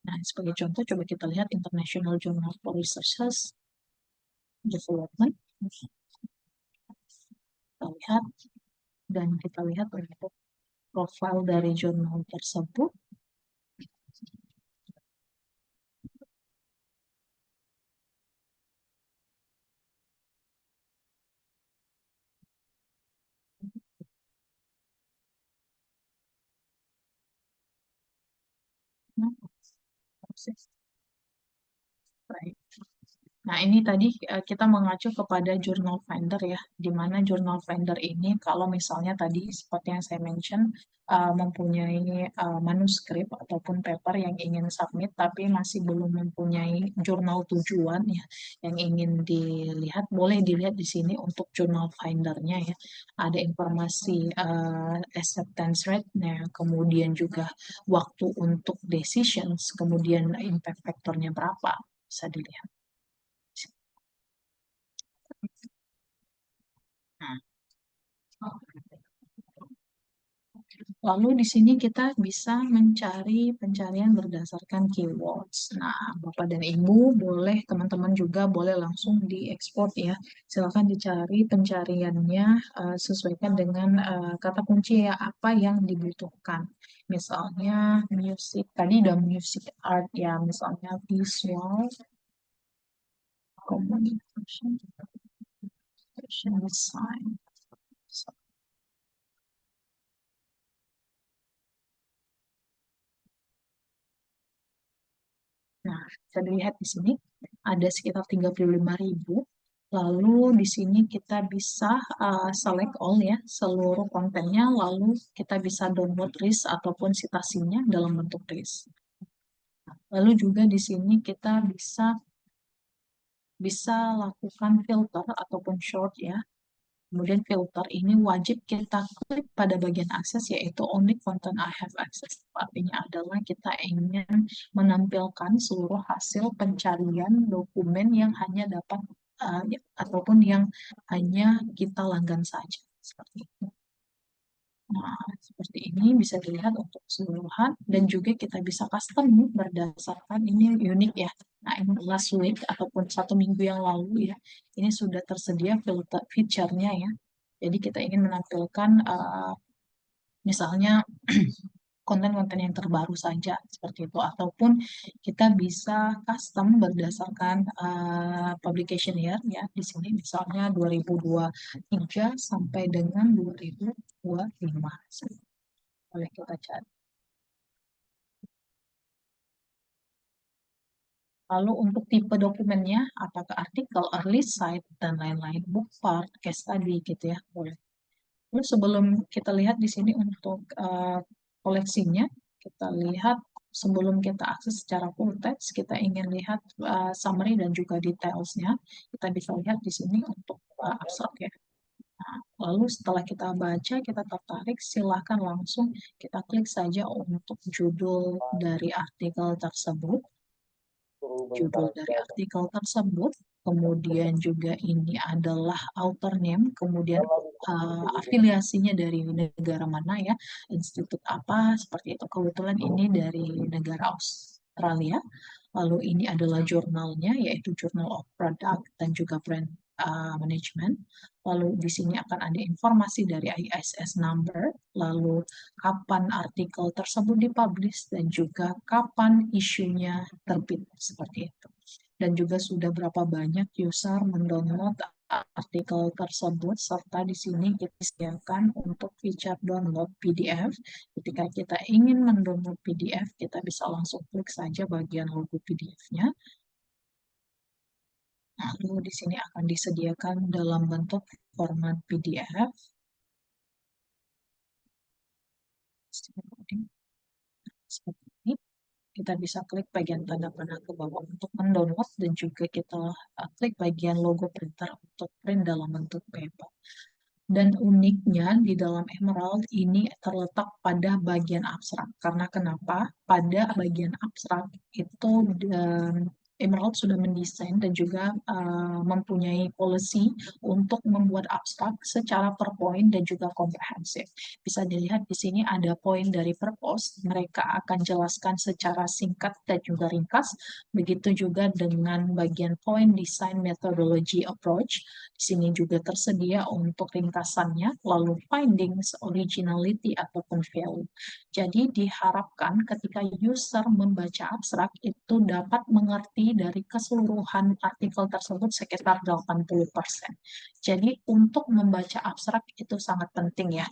Nah, sebagai contoh, coba kita lihat International Journal for Research Development. Kita lihat, dan kita lihat untuk profil dari jurnal tersebut. Nah, proses. Baik. Nah, ini tadi kita mengacu kepada Journal Finder ya, di mana Journal Finder ini kalau misalnya tadi seperti yang saya mention, mempunyai manuskrip ataupun paper yang ingin submit, tapi masih belum mempunyai jurnal tujuan ya, yang ingin dilihat, boleh dilihat di sini untuk Journal Finder-nya ya. Ada informasi acceptance rate-nya, kemudian juga waktu untuk decisions, kemudian impact factor-nya berapa, bisa dilihat. Lalu di sini kita bisa mencari pencarian berdasarkan keywords. Nah, Bapak dan Ibu boleh, teman-teman juga boleh langsung diekspor ya. Silakan dicari pencariannya sesuaikan dengan kata kunci ya apa yang dibutuhkan. Misalnya music, tadi udah music art ya, misalnya visual, communication, fashion design. Nah, bisa dilihat di sini ada sekitar 35.000. Lalu di sini kita bisa select all ya, seluruh kontennya, lalu kita bisa download list ataupun citasinya dalam bentuk list. Lalu juga di sini kita bisa lakukan filter ataupun short ya. Kemudian filter ini wajib kita klik pada bagian akses yaitu only content I have access. Artinya adalah kita ingin menampilkan seluruh hasil pencarian dokumen yang hanya dapat ataupun yang hanya kita langgan saja. Seperti itu. Nah, seperti ini bisa dilihat untuk keseluruhan dan juga kita bisa custom berdasarkan ini unik ya. Nah, ini last week ataupun 1 minggu yang lalu ya, ini sudah tersedia filter feature-nya ya. Jadi kita ingin menampilkan misalnya konten-konten yang terbaru saja seperti itu ataupun kita bisa custom berdasarkan publication year ya di sini misalnya 2023 sampai dengan 2025 boleh kita cari. Lalu untuk tipe dokumennya apakah artikel, early site dan lain-lain, book part, case study gitu ya boleh. Lalu sebelum kita lihat di sini untuk koleksinya, kita lihat sebelum kita akses secara full text, kita ingin lihat summary dan juga detailsnya. Kita bisa lihat di sini untuk abstrak ya. Nah, lalu setelah kita baca, kita tertarik, silahkan langsung kita klik saja untuk judul dari artikel tersebut. Judul dari artikel tersebut, kemudian juga ini adalah author name, kemudian afiliasinya dari negara mana ya, institut apa, seperti itu. Kebetulan ini dari negara Australia. Lalu ini adalah jurnalnya, yaitu Journal of Product dan juga Brand Management. Lalu di sini akan ada informasi dari ISS number, lalu kapan artikel tersebut dipublish dan juga kapan isunya terbit seperti itu. Dan juga sudah berapa banyak user mendownload artikel tersebut serta di sini kita sediakan untuk feature download PDF. Ketika kita ingin mendownload PDF, kita bisa langsung klik saja bagian logo PDF-nya. Lalu di sini akan disediakan dalam bentuk format PDF. Seperti ini. Kita bisa klik bagian tanda panah ke bawah untuk mendownload dan juga kita klik bagian logo printer untuk print dalam bentuk paper. Dan uniknya di dalam Emerald ini terletak pada bagian abstrak. Karena kenapa? Pada bagian abstrak itu Emerald sudah mendesain dan juga mempunyai policy untuk membuat abstrak secara per poin dan juga komprehensif. Bisa dilihat di sini ada poin dari per post, mereka akan jelaskan secara singkat dan juga ringkas. Begitu juga dengan bagian poin design methodology approach. Di sini juga tersedia untuk ringkasannya, lalu findings, originality ataupun value. Jadi diharapkan ketika user membaca abstrak itu dapat mengerti dari keseluruhan artikel tersebut sekitar 80%. Jadi untuk membaca abstrak itu sangat penting ya.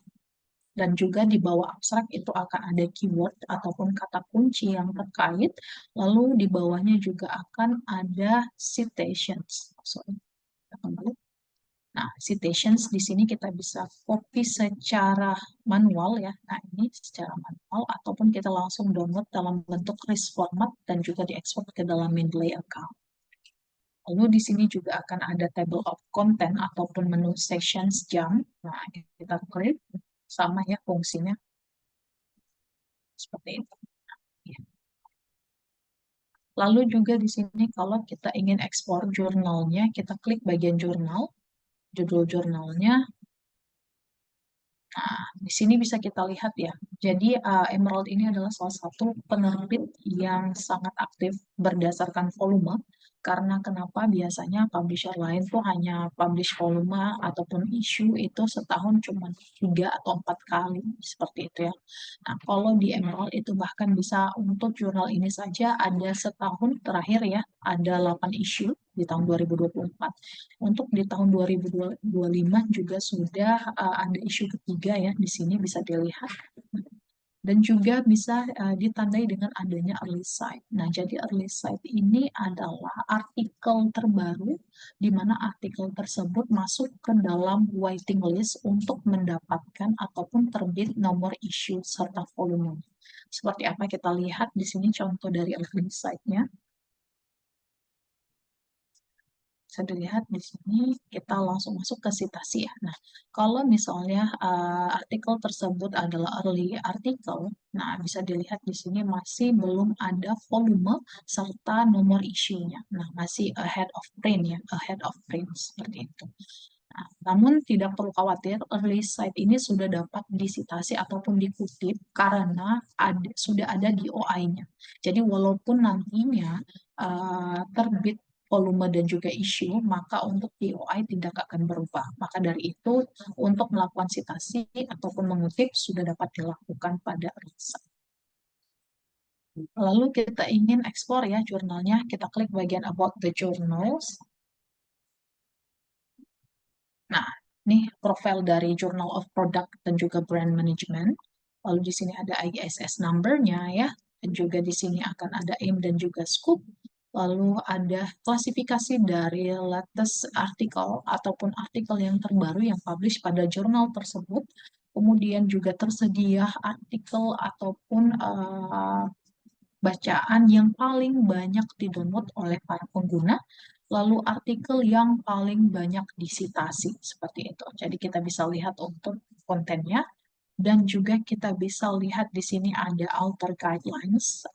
Dan juga di bawah abstrak itu akan ada keyword ataupun kata kunci yang terkait. Lalu di bawahnya juga akan ada citations. Nah, citations di sini kita bisa copy secara manual ya. Nah, ini secara manual ataupun kita langsung download dalam bentuk list format dan juga diekspor ke dalam Mendeley account. Lalu di sini juga akan ada table of content ataupun menu sections jam. Nah, kita klik sama ya fungsinya. Seperti itu. Ya. Lalu juga di sini kalau kita ingin ekspor jurnalnya, kita klik bagian jurnal, judul jurnalnya, Nah, di sini bisa kita lihat ya. Jadi Emerald ini adalah salah satu penerbit yang sangat aktif berdasarkan volume. Karena kenapa biasanya publisher lain tuh hanya publish volume ataupun isu itu setahun cuma 3 atau 4 kali seperti itu ya. Nah, kalau di Emerald itu bahkan bisa untuk jurnal ini saja ada setahun terakhir ya, ada 8 isu di tahun 2024. Untuk di tahun 2025 juga sudah ada isu ketiga ya, di sini bisa dilihat. Dan juga bisa ditandai dengan adanya early sight. Nah, jadi early sight ini adalah artikel terbaru di mana artikel tersebut masuk ke dalam waiting list untuk mendapatkan ataupun terbit nomor isu serta volume. Seperti apa kita lihat di sini contoh dari early sight-nya. Bisa dilihat di sini kita langsung masuk ke citasi ya. Nah, kalau misalnya artikel tersebut adalah early artikel, nah bisa dilihat di sini masih belum ada volume serta nomor isunya. Nah, masih ahead of print ya, ahead of print seperti itu. Nah, namun tidak perlu khawatir, early site ini sudah dapat disitasi ataupun dikutip karena sudah ada di OI-nya. Jadi walaupun nantinya terbit volume dan juga isu, maka untuk DOI tidak akan berubah. Maka dari itu, untuk melakukan citasi ataupun mengutip sudah dapat dilakukan pada RISA. Lalu kita ingin explore ya jurnalnya, kita klik bagian About the Journals. Nah, ini profil dari Journal of Product dan juga Brand Management. Lalu di sini ada ISS number-nya ya, dan juga di sini akan ada aim dan juga scope. Lalu ada klasifikasi dari latest artikel ataupun artikel yang terbaru yang publish pada jurnal tersebut. Kemudian juga tersedia artikel ataupun bacaan yang paling banyak didownload oleh para pengguna, lalu artikel yang paling banyak disitasi seperti itu. Jadi kita bisa lihat untuk kontennya. Dan juga kita bisa lihat di sini ada author guidelines,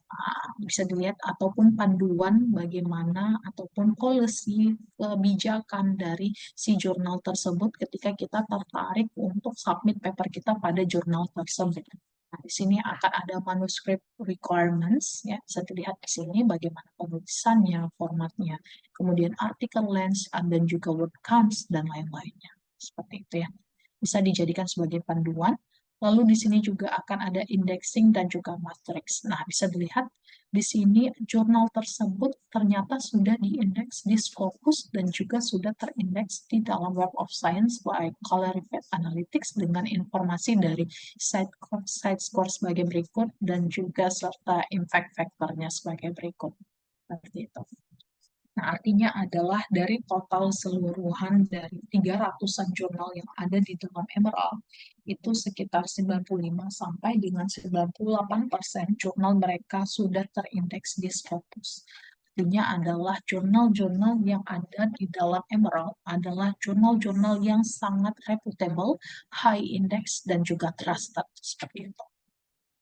bisa dilihat ataupun panduan bagaimana ataupun policy kebijakan dari si jurnal tersebut ketika kita tertarik untuk submit paper kita pada jurnal tersebut. Nah, di sini akan ada manuscript requirements, ya, bisa dilihat di sini bagaimana penulisannya, formatnya, kemudian artikel length, dan juga word counts, dan lain-lainnya. Seperti itu ya. Bisa dijadikan sebagai panduan. Lalu di sini juga akan ada indexing dan juga matrix. Nah, bisa dilihat di sini jurnal tersebut ternyata sudah diindeks di Scopus dan juga sudah terindeks di dalam Web of Science by Colorified Analytics dengan informasi dari site score sebagai berikut dan juga serta impact factor-nya sebagai berikut. Seperti itu. Nah, artinya adalah dari total seluruhan dari 300-an jurnal yang ada di dalam Emerald, itu sekitar 95 sampai dengan 98% jurnal mereka sudah terindeks di Scopus. Artinya adalah jurnal-jurnal yang ada di dalam Emerald adalah jurnal-jurnal yang sangat reputable, high index, dan juga trusted. Seperti itu.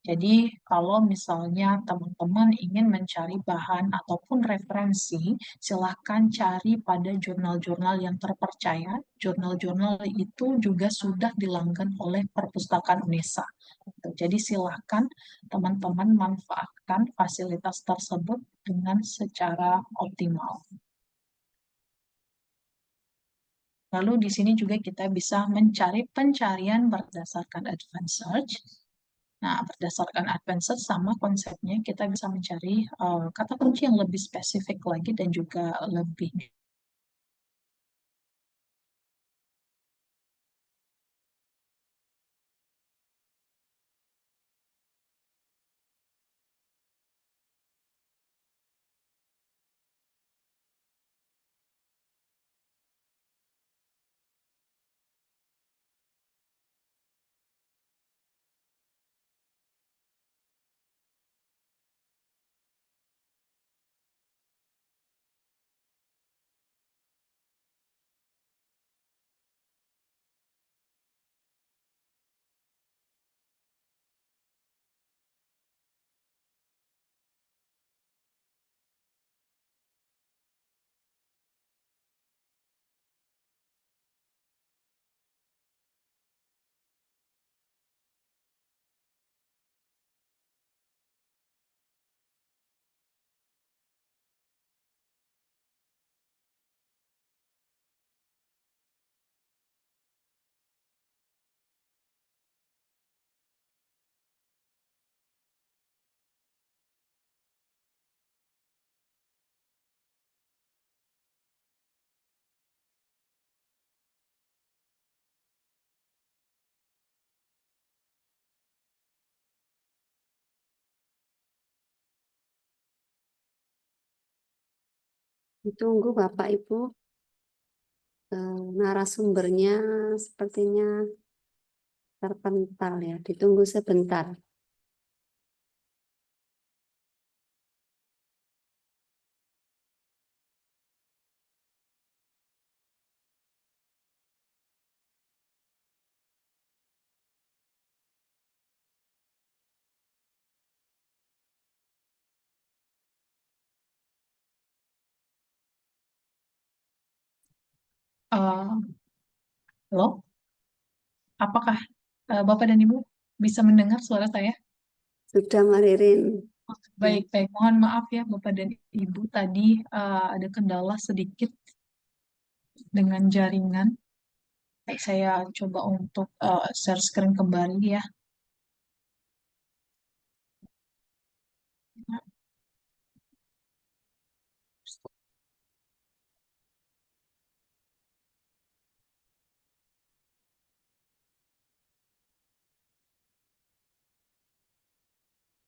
Jadi, kalau misalnya teman-teman ingin mencari bahan ataupun referensi, silahkan cari pada jurnal-jurnal yang terpercaya. Jurnal-jurnal itu juga sudah dilanggan oleh Perpustakaan UNESA. Jadi, silahkan teman-teman manfaatkan fasilitas tersebut dengan secara optimal. Lalu di sini juga kita bisa mencari pencarian berdasarkan advanced search. Nah, berdasarkan advanced sama konsepnya, kita bisa mencari kata kunci yang lebih spesifik lagi dan juga lebih Ditunggu Bapak Ibu. Narasumbernya sepertinya terpental ya. Ditunggu sebentar. Eh, Halo, apakah Bapak dan Ibu bisa mendengar suara saya? Sudah Maririn. Ya, Baik, baik. Mohon maaf ya Bapak dan Ibu, tadi ada kendala sedikit dengan jaringan. Baik, saya coba untuk share screen kembali ya.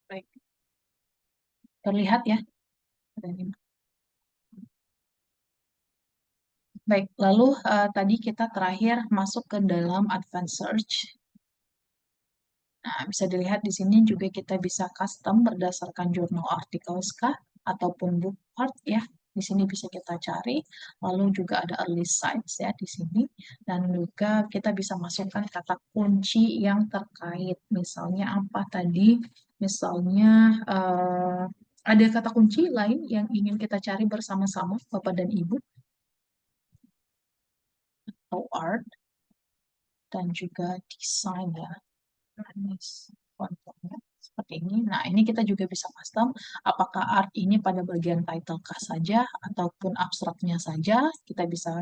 Baik, terlihat ya. Bapak dan Ibu. Baik, lalu tadi kita terakhir masuk ke dalam advanced search. Nah, bisa dilihat di sini juga kita bisa custom berdasarkan jurnal articles kah ataupun book part ya. Di sini bisa kita cari. Lalu juga ada early sites ya di sini dan juga kita bisa masukkan kata kunci yang terkait. Misalnya apa tadi? Misalnya ada kata kunci lain yang ingin kita cari bersama-sama Bapak dan Ibu atau art dan juga design ya. Ini contohnya seperti ini. Nah, ini kita juga bisa custom apakah art ini pada bagian title kah saja ataupun abstraknya saja. Kita bisa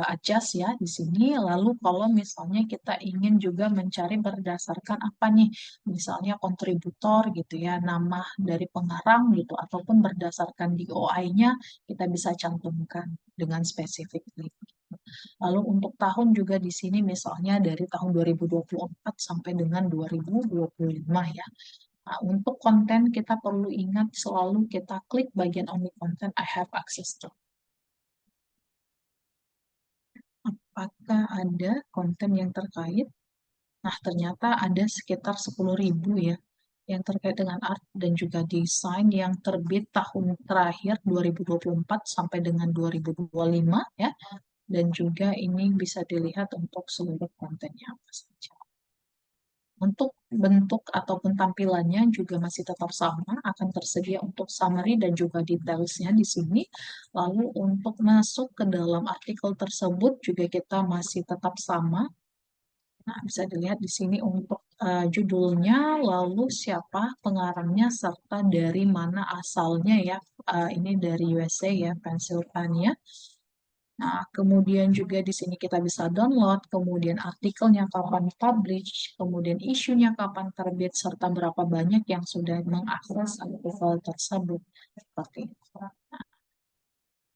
adjust ya di sini. Lalu kalau misalnya kita ingin juga mencari berdasarkan apa nih, misalnya kontributor gitu ya, nama dari pengarang gitu, ataupun berdasarkan DOI-nya kita bisa cantumkan dengan spesifik. Lalu untuk tahun juga di sini misalnya dari tahun 2024 sampai dengan 2025 ya. Nah, untuk konten kita perlu ingat selalu kita klik bagian only content I have access to. Apakah ada konten yang terkait? Nah, ternyata ada sekitar 10.000 ya yang terkait dengan art dan juga desain yang terbit tahun terakhir 2024 sampai dengan 2025 ya. Dan juga ini bisa dilihat untuk seluruh kontennya apa saja. Untuk bentuk ataupun tampilannya juga masih tetap sama, akan tersedia untuk summary dan juga detailsnya di sini. Lalu untuk masuk ke dalam artikel tersebut juga kita masih tetap sama. Nah, bisa dilihat di sini untuk judulnya, lalu siapa pengarangnya, serta dari mana asalnya ya. Ini dari USA ya, Pennsylvania. Nah, kemudian juga di sini kita bisa download, kemudian artikelnya kapan publish, kemudian isunya kapan terbit, serta berapa banyak yang sudah mengakses artikel tersebut. Seperti itu.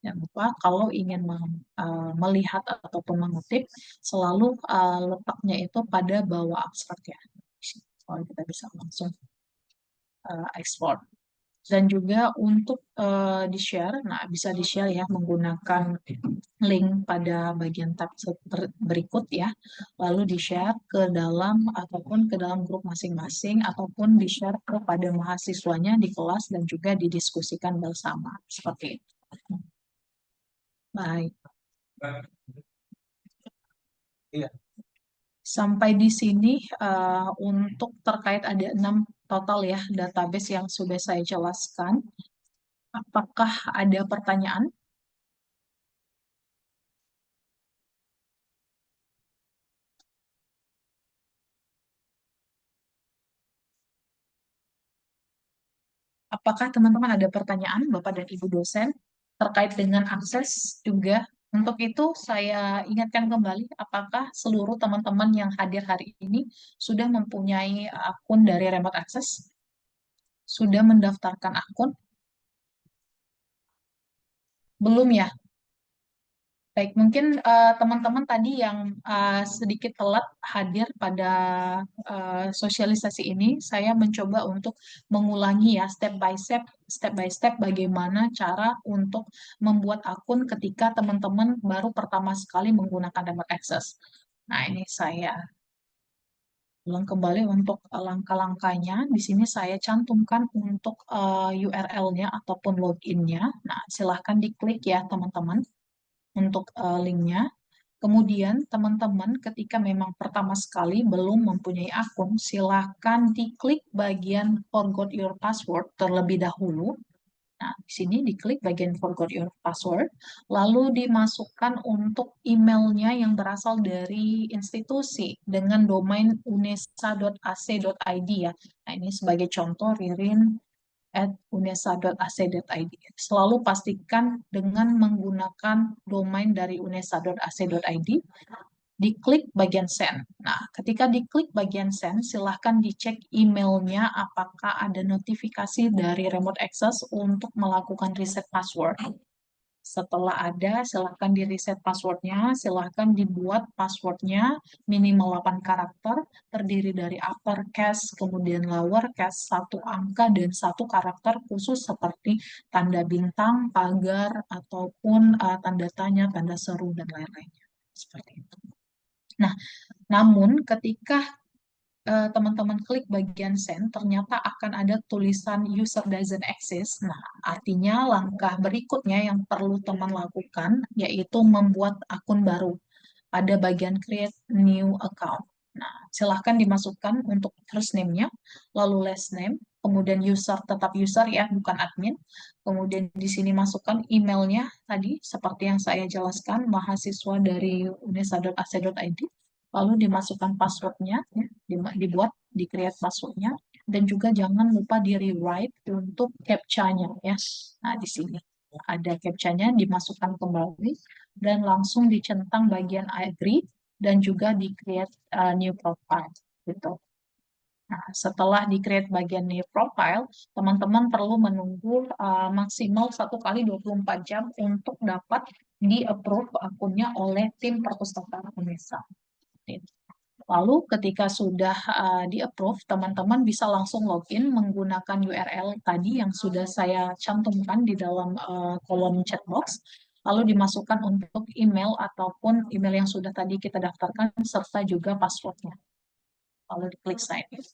Jangan lupa kalau ingin melihat ataupun mengutip, selalu letaknya itu pada bawah abstrak ya. Kalau kita bisa langsung ekspor. Dan juga untuk di-share, nah bisa di-share ya menggunakan link pada bagian tab berikut ya. Lalu di-share ke dalam ataupun ke dalam grup masing-masing ataupun di-share kepada mahasiswanya di kelas dan juga didiskusikan bersama. Seperti itu. Baik. Iya. Sampai di sini untuk terkait ada 6 total ya database yang sudah saya jelaskan. Apakah ada pertanyaan? Apakah teman-teman ada pertanyaan, Bapak dan Ibu dosen, terkait dengan akses juga? Untuk itu, saya ingatkan kembali, apakah seluruh teman-teman yang hadir hari ini sudah mempunyai akun dari remote access? Sudah mendaftarkan akun? Belum ya? Baik, mungkin teman-teman tadi yang sedikit telat hadir pada sosialisasi ini, saya mencoba untuk mengulangi ya step by step bagaimana cara untuk membuat akun ketika teman-teman baru pertama sekali menggunakan remote access. Nah, ini saya ulang kembali untuk langkah-langkahnya. Di sini saya cantumkan untuk URL-nya ataupun login-nya. Nah, silahkan diklik ya teman-teman untuk linknya. Kemudian teman-teman ketika memang pertama sekali belum mempunyai akun, silahkan diklik bagian forgot your password terlebih dahulu. Nah, di sini diklik bagian forgot your password, lalu dimasukkan untuk emailnya yang berasal dari institusi dengan domain unesa.ac.id ya. Nah, ini sebagai contoh ririn@unesa.ac.id. Selalu pastikan dengan menggunakan domain dari unesa.ac.id, diklik bagian send. Nah, ketika diklik bagian send, silahkan dicek emailnya apakah ada notifikasi dari remote access untuk melakukan reset password. Setelah ada, silahkan di reset passwordnya, silahkan dibuat passwordnya minimal 8 karakter, terdiri dari uppercase, kemudian lowercase, 1 angka, dan 1 karakter khusus seperti tanda bintang, pagar, ataupun tanda tanya, tanda seru, dan lain-lainnya. Seperti itu. Nah, namun ketika teman-teman klik bagian send, ternyata akan ada tulisan user doesn't exist. Nah, artinya langkah berikutnya yang perlu teman lakukan yaitu membuat akun baru pada bagian create new account. Nah, silahkan dimasukkan untuk first name-nya, lalu last name, kemudian user, tetap user ya, bukan admin. Kemudian di sini masukkan emailnya tadi, seperti yang saya jelaskan, mahasiswa dari unesa.ac.id. Lalu dimasukkan passwordnya, ya, dibuat, di-create passwordnya, dan juga jangan lupa di-rewrite untuk captcha-nya ya. Nah, di sini ada captcha-nya, dimasukkan kembali, dan langsung dicentang bagian agree, dan juga di-create new profile. Gitu. Nah, setelah di-create bagian new profile, teman-teman perlu menunggu maksimal 1 kali 24 jam untuk dapat di-approve akunnya oleh tim perpustakaan Unesa. Lalu ketika sudah di-approve, teman-teman bisa langsung login menggunakan URL tadi yang sudah saya cantumkan di dalam kolom chat box. Lalu dimasukkan untuk email ataupun email yang sudah tadi kita daftarkan serta juga passwordnya. Lalu diklik sign in.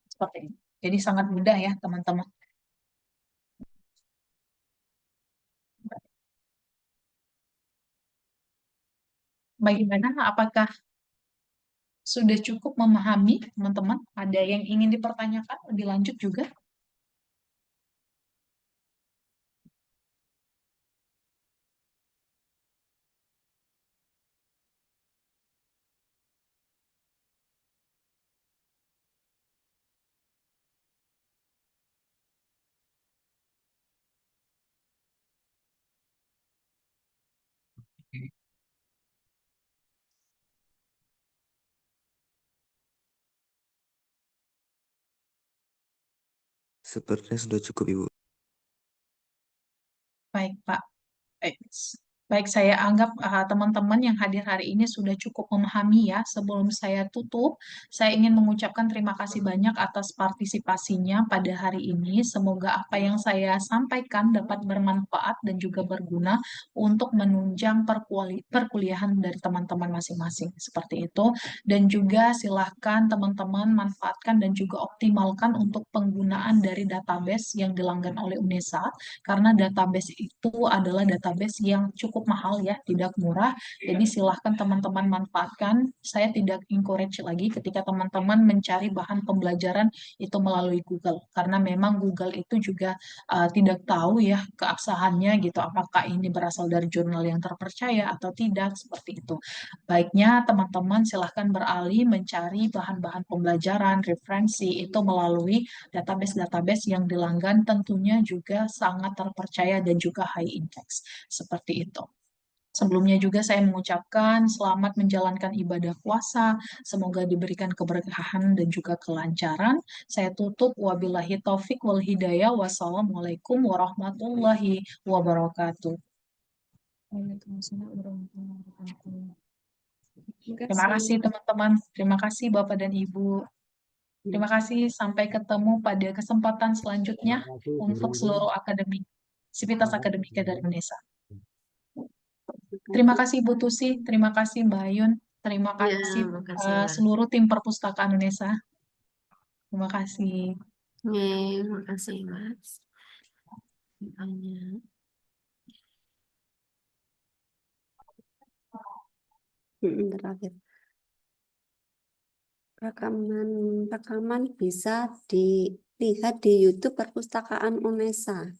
Seperti ini. Jadi sangat mudah ya teman-teman. Bagaimana? Apakah sudah cukup memahami teman-teman? Ada yang ingin dipertanyakan lebih lanjut juga? Sepertinya sudah cukup, Ibu. Baik, Pak. Baik, baik, saya anggap teman-teman yang hadir hari ini sudah cukup memahami ya. Sebelum saya tutup, saya ingin mengucapkan terima kasih banyak atas partisipasinya pada hari ini. Semoga apa yang saya sampaikan dapat bermanfaat dan juga berguna untuk menunjang perkuliahan dari teman-teman masing-masing. Seperti itu. Dan juga silahkan teman-teman manfaatkan dan juga optimalkan untuk penggunaan dari database yang dilanggan oleh UNESA, karena database itu adalah database yang cukup mahal ya, tidak murah. Jadi silahkan teman-teman manfaatkan. Saya tidak encourage lagi ketika teman-teman mencari bahan pembelajaran itu melalui Google, karena memang Google itu juga tidak tahu ya keabsahannya gitu, apakah ini berasal dari jurnal yang terpercaya atau tidak, seperti itu. Baiknya teman-teman silahkan beralih mencari bahan-bahan pembelajaran, referensi itu melalui database-database yang dilanggan, tentunya juga sangat terpercaya dan juga high index. Seperti itu. Sebelumnya juga saya mengucapkan selamat menjalankan ibadah puasa. Semoga diberikan keberkahan dan juga kelancaran. Saya tutup wabillahi taufik wal hidayah. Wassalamualaikum warahmatullahi wabarakatuh. Terima kasih teman-teman. Terima kasih Bapak dan Ibu. Terima kasih. Sampai ketemu pada kesempatan selanjutnya untuk seluruh akademik, Sivitas Akademika dari Unesa. Terima kasih Bu Tusi, terima kasih Mbak Ayun, terima Ya, kasih makasih, Mbak. seluruh tim perpustakaan Unesa. Terima kasih. Makasih, Mas. Banyak. Terakhir. Rekaman bisa dilihat di YouTube Perpustakaan Unesa.